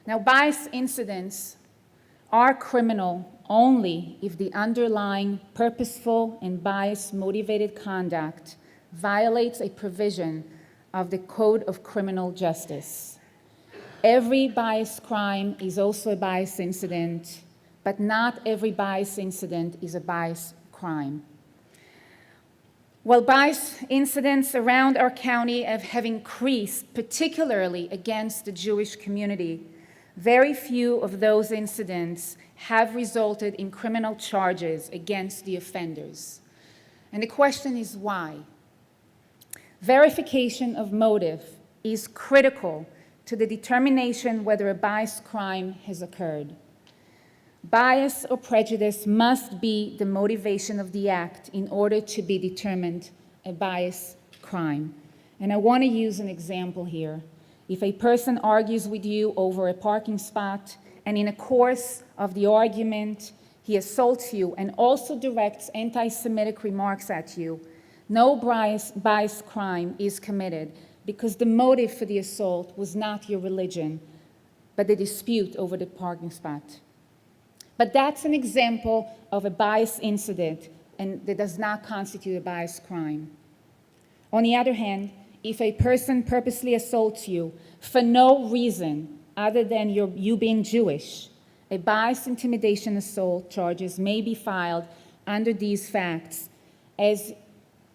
Now, bias incidents are criminal only if the underlying purposeful and bias-motivated conduct violates a provision of the Code of Criminal Justice. Every bias crime is also a bias incident, but not every bias incident is a bias crime. While bias incidents around our county have increased, particularly against the Jewish community, very few of those incidents have resulted in criminal charges against the offenders. And the question is why? Verification of motive is critical to the determination whether a bias crime has occurred. Bias or prejudice must be the motivation of the act in order to be determined a bias crime. And I want to use an example here. If a person argues with you over a parking spot, and in the course of the argument, he assaults you and also directs anti-Semitic remarks at you, no bias crime is committed because the motive for the assault was not your religion, but the dispute over the parking spot. But that's an example of a bias incident, and that does not constitute a bias crime. On the other hand, if a person purposely assaults you for no reason other than you being Jewish, a bias intimidation assault charges may be filed under these facts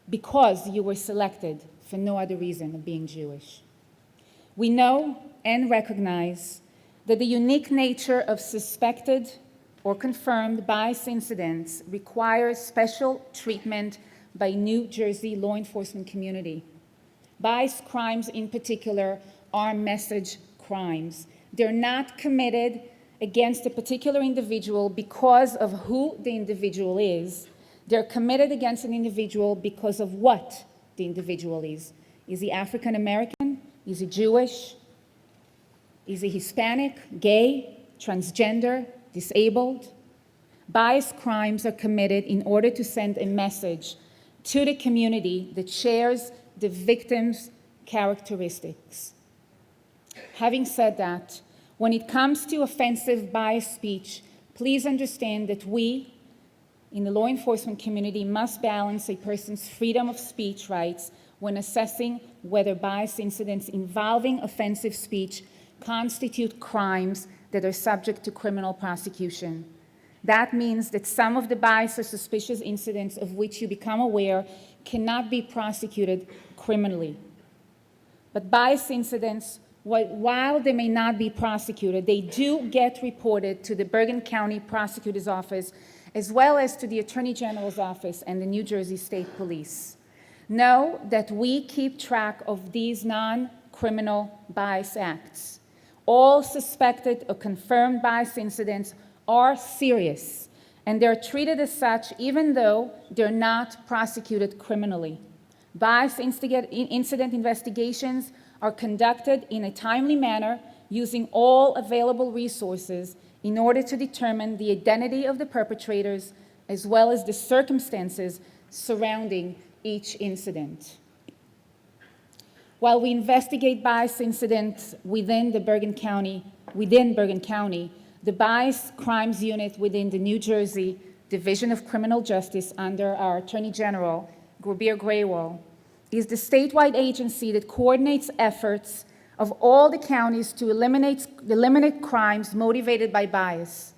because you were selected for no other reason of being Jewish. We know and recognize that the unique nature of suspected or confirmed bias incidents requires special treatment by New Jersey law enforcement community. Bias crimes in particular are message crimes. They're not committed against a particular individual because of who the individual is. They're committed against an individual because of what the individual is. Is he African American? Is he Jewish? Is he Hispanic, gay, transgender, disabled? Bias crimes are committed in order to send a message to the community that shares the victim's characteristics. Having said that, when it comes to offensive bias speech, please understand that we, in the law enforcement community, must balance a person's freedom of speech rights when assessing whether bias incidents involving offensive speech constitute crimes that are subject to criminal prosecution. That means that some of the bias or suspicious incidents of which you become aware cannot be prosecuted criminally. But bias incidents, while they may not be prosecuted, they do get reported to the Bergen County Prosecutor's Office, as well as to the Attorney General's Office and the New Jersey State Police. Know that we keep track of these non-criminal bias acts. All suspected or confirmed bias incidents are serious, and they're treated as such even though they're not prosecuted criminally. Bias incident investigations are conducted in a timely manner using all available resources in order to determine the identity of the perpetrators as well as the circumstances surrounding each incident. While we investigate bias incidents within Bergen County, the Bias Crimes Unit within the New Jersey Division of Criminal Justice under our Attorney General, Grewal, is the statewide agency that coordinates efforts of all the counties to eliminate crimes motivated by bias.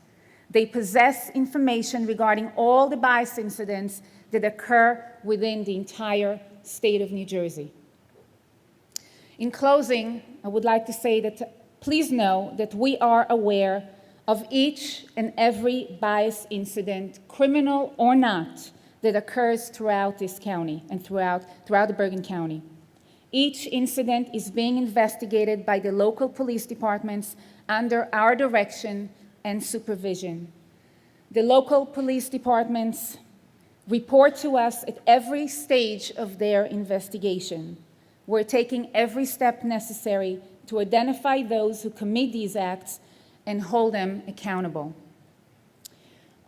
They possess information regarding all the bias incidents that occur within the entire state of New Jersey. In closing, I would like to say that please know that we are aware of each and every bias incident, criminal or not, that occurs throughout this county and throughout the Bergen County. Each incident is being investigated by the local police departments under our direction and supervision. The local police departments report to us at every stage of their investigation. We're taking every step necessary to identify those who commit these acts and hold them accountable.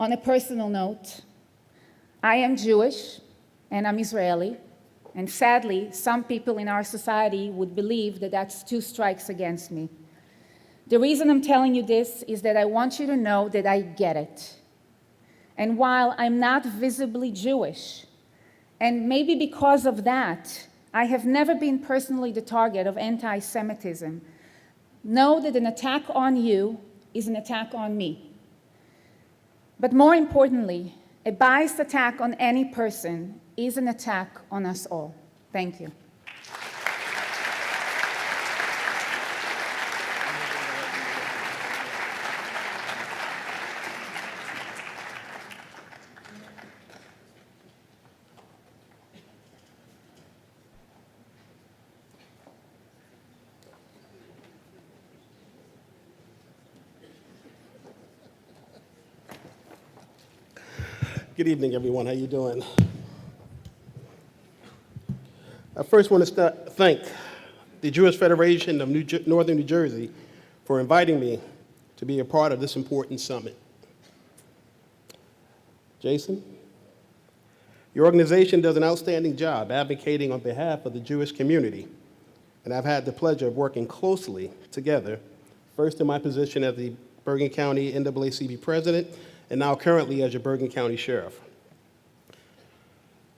On a personal note, I am Jewish and I'm Israeli, and sadly, some people in our society would believe that that's two strikes against me. The reason I'm telling you this is that I want you to know that I get it. And while I'm not visibly Jewish, and maybe because of that, I have never been personally the target of anti-Semitism, know that an attack on you is an attack on me. But more importantly, a biased attack on any person is an attack on us all. Thank you. Good evening, everyone. How you doing? I first want to thank the Jewish Federation of Northern New Jersey for inviting me to be a part of this important summit. Jason, your organization does an outstanding job advocating on behalf of the Jewish community, and I've had the pleasure of working closely together, first in my position as the Bergen County NAACP president, and now currently as your Bergen County Sheriff.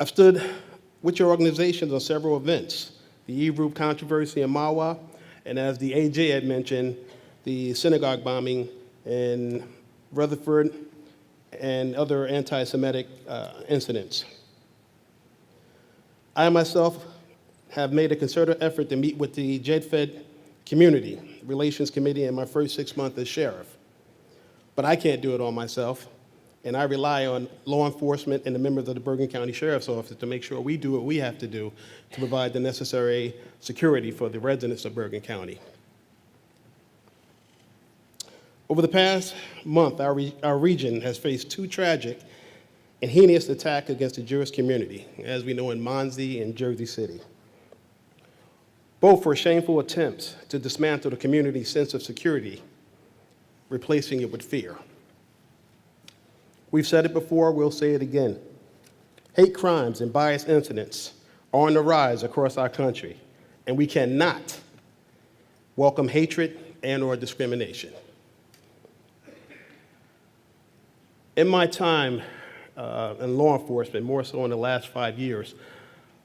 I've stood with your organizations on several events, the Eve Group controversy in Mawa, and as the AJ had mentioned, the synagogue bombing in Rutherford and other anti-Semitic incidents. I myself have made a concerted effort to meet with the JFED Community Relations Committee in my first 6 months as sheriff. But I can't do it all myself, and I rely on law enforcement and the members of the Bergen County Sheriff's Office to make sure we do what we have to do to provide the necessary security for the residents of Bergen County. Over the past month, our region has faced two tragic and heinous attacks against the Jewish community, as we know in Monsey and Jersey City. Both were shameful attempts to dismantle the community's sense of security, replacing it with fear. We've said it before, we'll say it again. Hate crimes and bias incidents are on the rise across our country, and we cannot welcome hatred and/or discrimination. In my time in law enforcement, more so in the last 5 years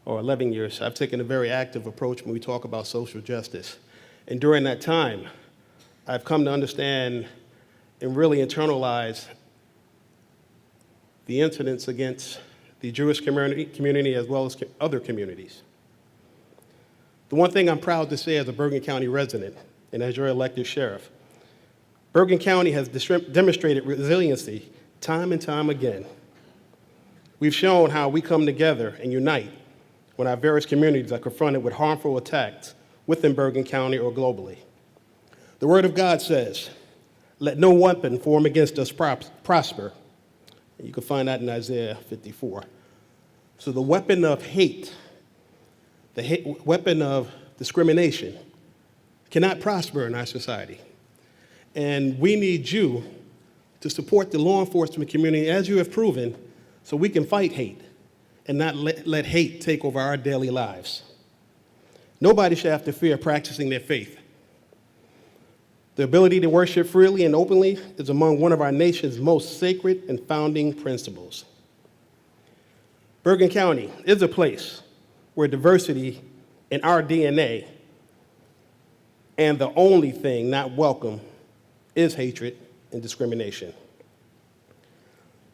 or 11 years, I've taken a very active approach when we talk about social justice. And during that time, I've come to understand and really internalize the incidents against the Jewish community as well as other communities. The one thing I'm proud to say as a Bergen County resident and as your elected sheriff, Bergen County has demonstrated resiliency time and time again. We've shown how we come together and unite when our various communities are confronted with harmful attacks within Bergen County or globally. The Word of God says, "Let no weapon form against us prosper." You can find that in Isaiah 54. So the weapon of hate, weapon of discrimination, cannot prosper in our society. And we need you to support the law enforcement community, as you have proven, so we can fight hate and not let hate take over our daily lives. Nobody should have to fear practicing their faith. The ability to worship freely and openly is among one of our nation's most sacred and founding principles. Bergen County is a place where diversity in our DNA and the only thing not welcome is hatred and discrimination.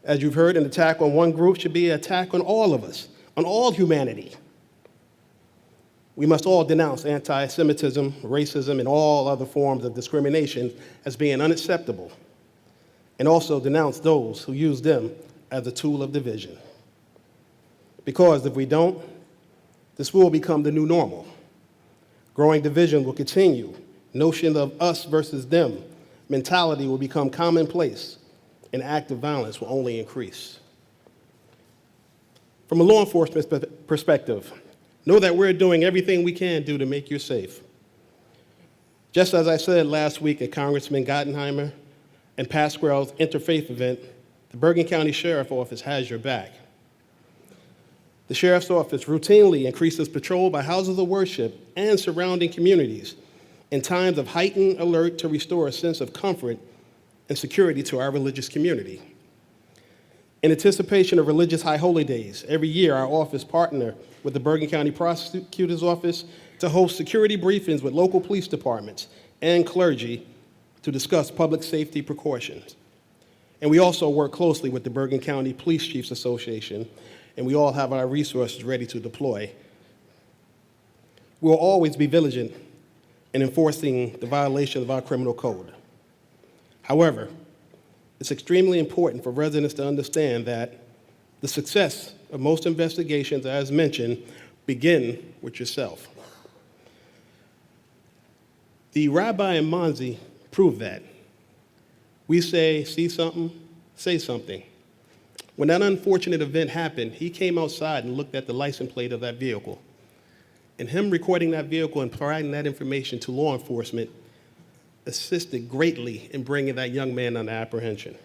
As you've heard, an attack on one group should be an attack on all of us, on all humanity. We must all denounce anti-Semitism, racism, and all other forms of discrimination as being unacceptable, and also denounce those who use them as a tool of division. Because if we don't, this will become the new normal. Growing division will continue. Notion of us versus them mentality will become commonplace, and active violence will only increase. From a law enforcement perspective, know that we're doing everything we can do to make you safe. Just as I said last week at Congressman Gottheimer and Pacrell's interfaith event, the Bergen County Sheriff's Office has your back. The Sheriff's Office routinely increases patrol by houses of worship and surrounding communities in times of heightened alert to restore a sense of comfort and security to our religious community. In anticipation of religious high holy days, every year our office partners with the Bergen County Prosecutor's Office to host security briefings with local police departments and clergy to discuss public safety precautions. And we also work closely with the Bergen County Police Chiefs Association, and we all have our resources ready to deploy. We'll always be vigilant in enforcing the violation of our criminal code. However, it's extremely important for residents to understand that the success of most investigations, as mentioned, begin with yourself. The rabbi and Monzi prove that. We say, see something, say something. When that unfortunate event happened, he came outside and looked at the license plate of that vehicle. And him recording that vehicle and providing that information to law enforcement assisted greatly in bringing that young man under apprehension.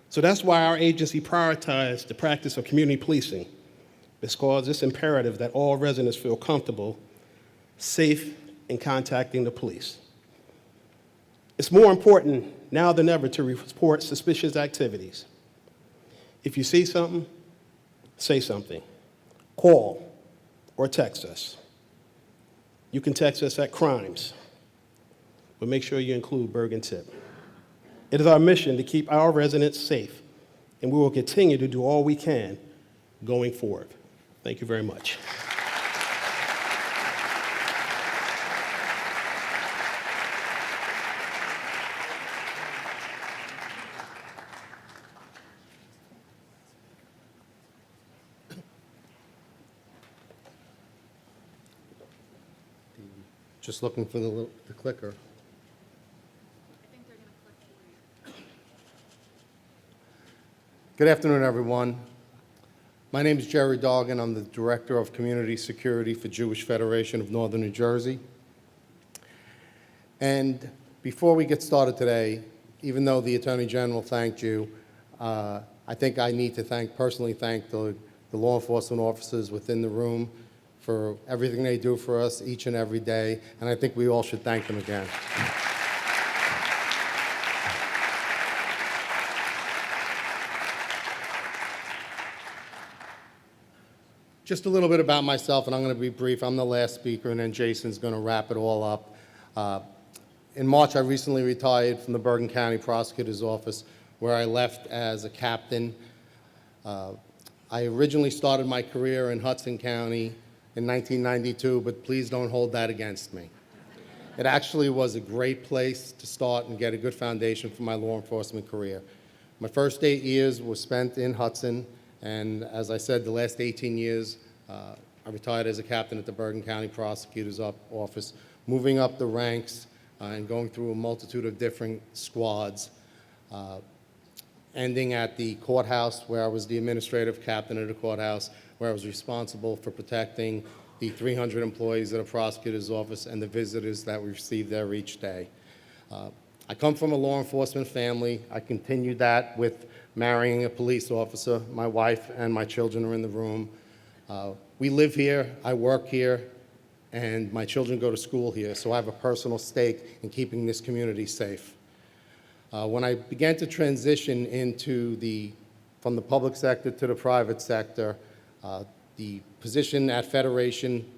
So that's why our agency prioritized the practice of community policing, because it's imperative that all residents feel comfortable, safe in contacting the police. It's more important now than ever to report suspicious activities. If you see something, say something. Call or text us. You can text us at crimes, but make sure you include Bergen Tip. It is our mission to keep our residents safe, and we will continue to do all we can going forward. Thank you very much. Just looking for the clicker. Good afternoon, everyone. My name is Jerry Doggan. I'm the Director of Community Security for Jewish Federation of Northern New Jersey. And before we get started today, even though the Attorney General thanked you, I think I need to personally thank the law enforcement officers within the room for everything they do for us each and every day, and I think we all should thank them again. Just a little bit about myself, and I'm going to be brief. I'm the last speaker, and then Jason's going to wrap it all up. In March, I recently retired from the Bergen County Prosecutor's Office, where I left as a captain. I originally started my career in Hudson County in 1992, but please don't hold that against me. It actually was a great place to start and get a good foundation for my law enforcement career. My first 8 years were spent in Hudson, and as I said, the last 18 years, I retired as a captain at the Bergen County Prosecutor's Office, moving up the ranks and going through a multitude of different squads, ending at the courthouse, where I was the administrative captain of the courthouse, where I was responsible for protecting the 300 employees at the prosecutor's office and the visitors that we received there each day. I come from a law enforcement family. I continued that with marrying a police officer. My wife and my children are in the room. We live here, I work here, and my children go to school here, so I have a personal stake in keeping this community safe. When I began to transition from the public sector to the private sector, the position at Federation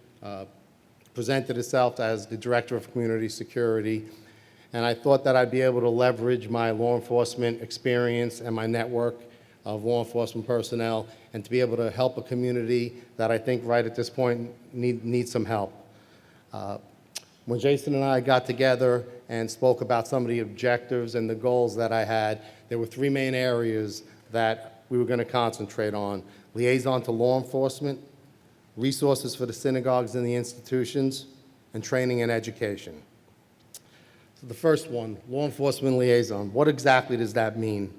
presented itself as the Director of Community Security, and I thought that I'd be able to leverage my law enforcement experience and my network of law enforcement personnel and to be able to help a community that I think right at this point needs some help. When Jason and I got together and spoke about some of the objectives and the goals that I had, there were three main areas that we were going to concentrate on: liaison to law enforcement, resources for the synagogues and the institutions, and training and education. So the first one, law enforcement liaison. What exactly does that mean?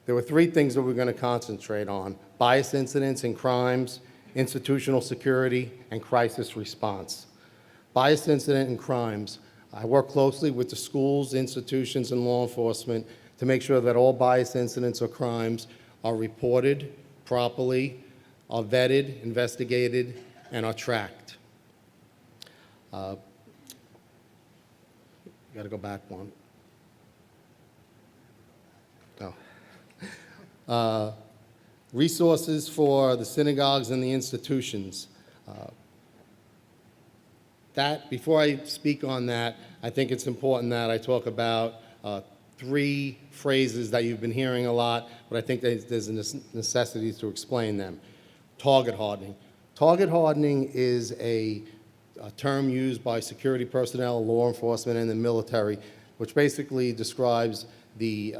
There were three things that we're going to concentrate on: bias incidents and crimes, institutional security, and crisis response. Bias incident and crimes. I work closely with the schools, institutions, and law enforcement to make sure that all bias incidents or crimes are reported properly, are vetted, investigated, and are tracked. got to go back one. Oh. Resources for the synagogues and the institutions. Before I speak on that, I think it's important that I talk about three phrases that you've been hearing a lot, but I think there's a necessity to explain them. Target hardening. Target hardening is a term used by security personnel, law enforcement, and the military, which basically describes the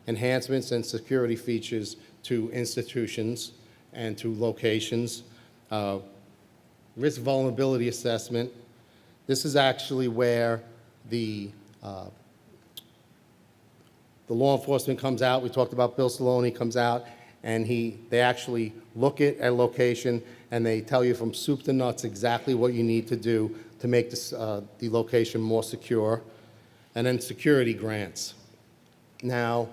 enhancements and security features to institutions and to locations. Risk vulnerability assessment. This is actually where the law enforcement comes out. We talked about Bill Saloni comes out, and they actually look at a location, and they tell you from soup to nuts exactly what you need to do to make the location more secure. And then security grants. Now,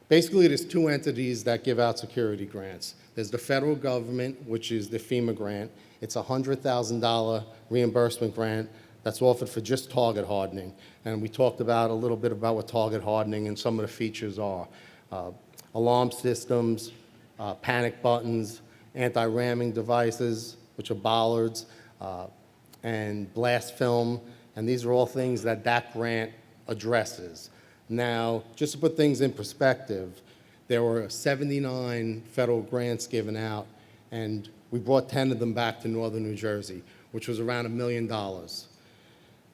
basically, there's two entities that give out security grants. There's the federal government, which is the FEMA grant. It's a $100,000 reimbursement grant that's offered for just target hardening. And we talked about a little bit about what target hardening and some of the features are. Alarm systems, panic buttons, anti-ramming devices, which are bollards, and blast film. And these are all things that grant addresses. Now, just to put things in perspective, there were 79 federal grants given out, and we brought 10 of them back to northern New Jersey, which was around $1 million.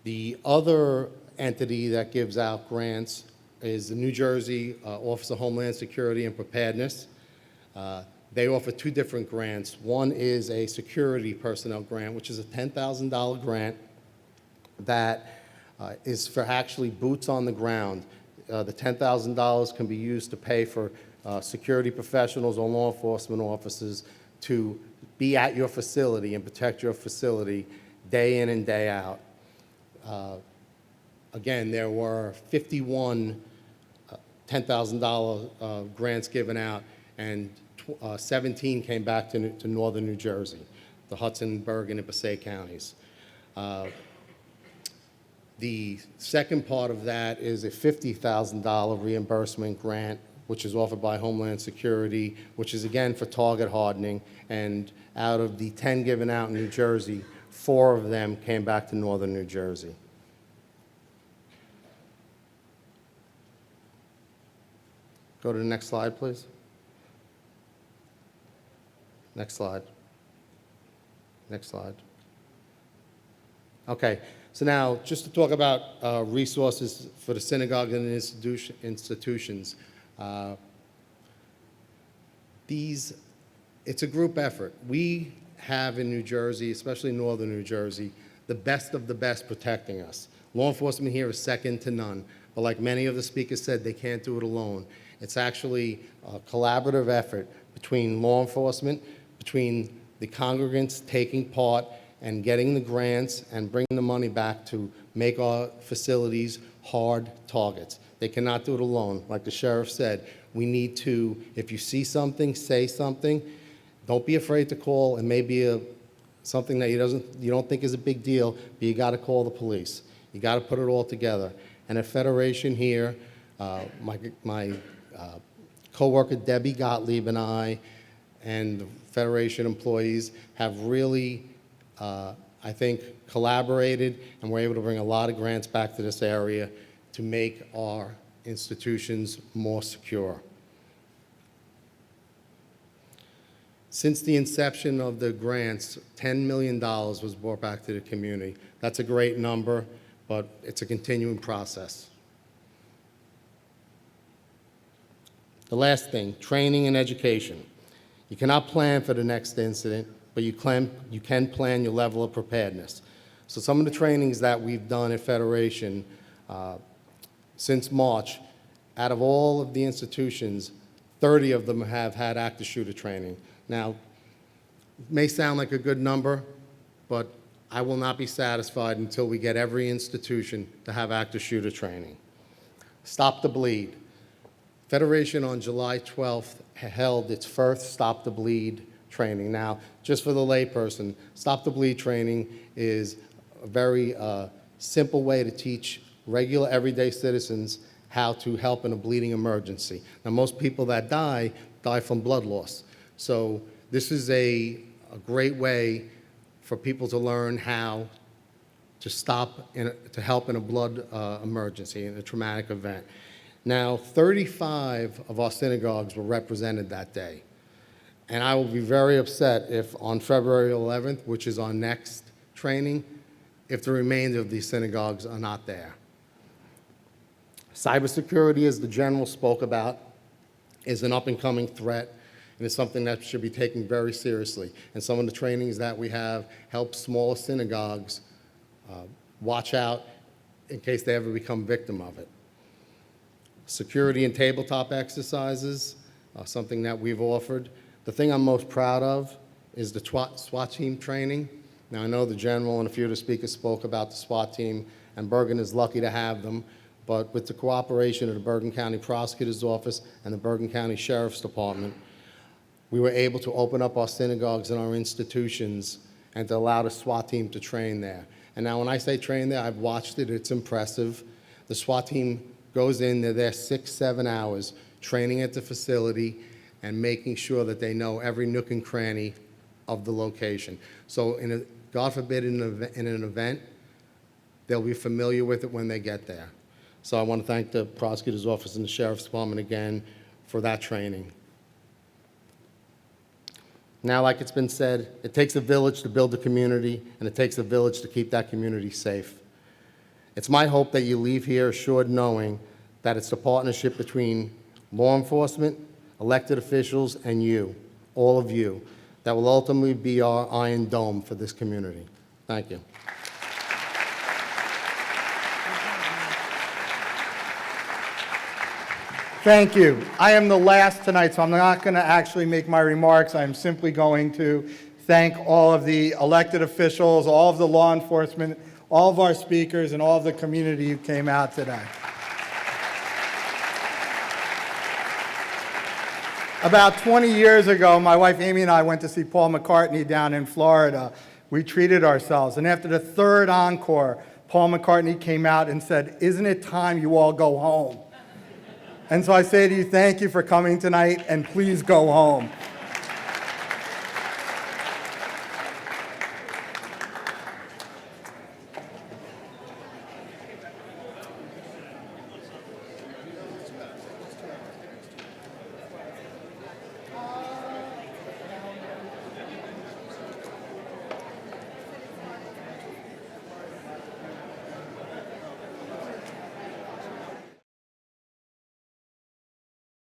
The other entity that gives out grants is the New Jersey Office of Homeland Security and Preparedness. They offer two different grants. One is a security personnel grant, which is a $10,000 grant that is for actually boots on the ground. The $10,000 can be used to pay for security professionals or law enforcement officers to be at your facility and protect your facility day in and day out. Again, there were 51 $10,000 grants given out, and 17 came back to northern New Jersey, the Hudson, Bergen, and Passaic counties. The second part of that is a $50,000 reimbursement grant, which is offered by Homeland Security, which is again for target hardening. And out of the 10 given out in New Jersey, 4 of them came back to northern New Jersey. Go to the next slide, please. Next slide. Next slide. Okay, so now just to talk about resources for the synagogue and institutions. It's a group effort. We have in New Jersey, especially northern New Jersey, the best of the best protecting us. Law enforcement here is second to none, but like many of the speakers said, they can't do it alone. It's actually a collaborative effort between law enforcement, between the congregants taking part and getting the grants and bringing the money back to make our facilities hard targets. They cannot do it alone. Like the sheriff said, we need to, if you see something, say something. Don't be afraid to call. It may be something that you don't think is a big deal, but you got to call the police. You got to put it all together. And at Federation here, my coworker Debbie Gottlieb and I and the Federation employees have really, I think, collaborated, and we're able to bring a lot of grants back to this area to make our institutions more secure. Since the inception of the grants, $10 million was brought back to the community. That's a great number, but it's a continuing process. The last thing, training and education. You cannot plan for the next incident, but you can plan your level of preparedness. So some of the trainings that we've done at Federation since March, out of all of the institutions, 30 of them have had active shooter training. Now, it may sound like a good number, but I will not be satisfied until we get every institution to have active shooter training. Stop the Bleed. Federation on July 12th held its first Stop the Bleed training. Now, just for the layperson, Stop the Bleed training is a very simple way to teach regular everyday citizens how to help in a bleeding emergency. Now, most people that die from blood loss. So this is a great way for people to learn how to to help in a blood emergency, in a traumatic event. Now, 35 of our synagogues were represented that day. And I will be very upset if on February 11th, which is our next training, if the remainder of these synagogues are not there. Cybersecurity, as the general spoke about, is an up-and-coming threat, and it's something that should be taken very seriously. And some of the trainings that we have help smaller synagogues watch out in case they ever become victim of it. Security and tabletop exercises are something that we've offered. The thing I'm most proud of is the SWAT team training. Now, I know the general and a few of the speakers spoke about the SWAT team, and Bergen is lucky to have them. But with the cooperation of the Bergen County Prosecutor's Office and the Bergen County Sheriff's Department, we were able to open up our synagogues and our institutions and to allow the SWAT team to train there. And now when I say train there, I've watched it, it's impressive. The SWAT team goes in, they're there 6-7 hours, training at the facility and making sure that they know every nook and cranny of the location. So God forbid in an event, they'll be familiar with it when they get there. So I want to thank the Prosecutor's Office and the Sheriff's Department again for that training. Now, like it's been said, it takes a village to build a community, and it takes a village to keep that community safe. It's my hope that you leave here assured knowing that it's the partnership between law enforcement, elected officials, and you, all of you, that will ultimately be our iron dome for this community. Thank you. Thank you. I am the last tonight, so I'm not going to actually make my remarks. I'm simply going to thank all of the elected officials, all of the law enforcement, all of our speakers, and all of the community who came out today. About 20 years ago, my wife Amy and I went to see Paul McCartney down in Florida. We treated ourselves, and after the third encore, Paul McCartney came out and said, "Isn't it time you all go home?" And so I say to you, thank you for coming tonight, and please go home.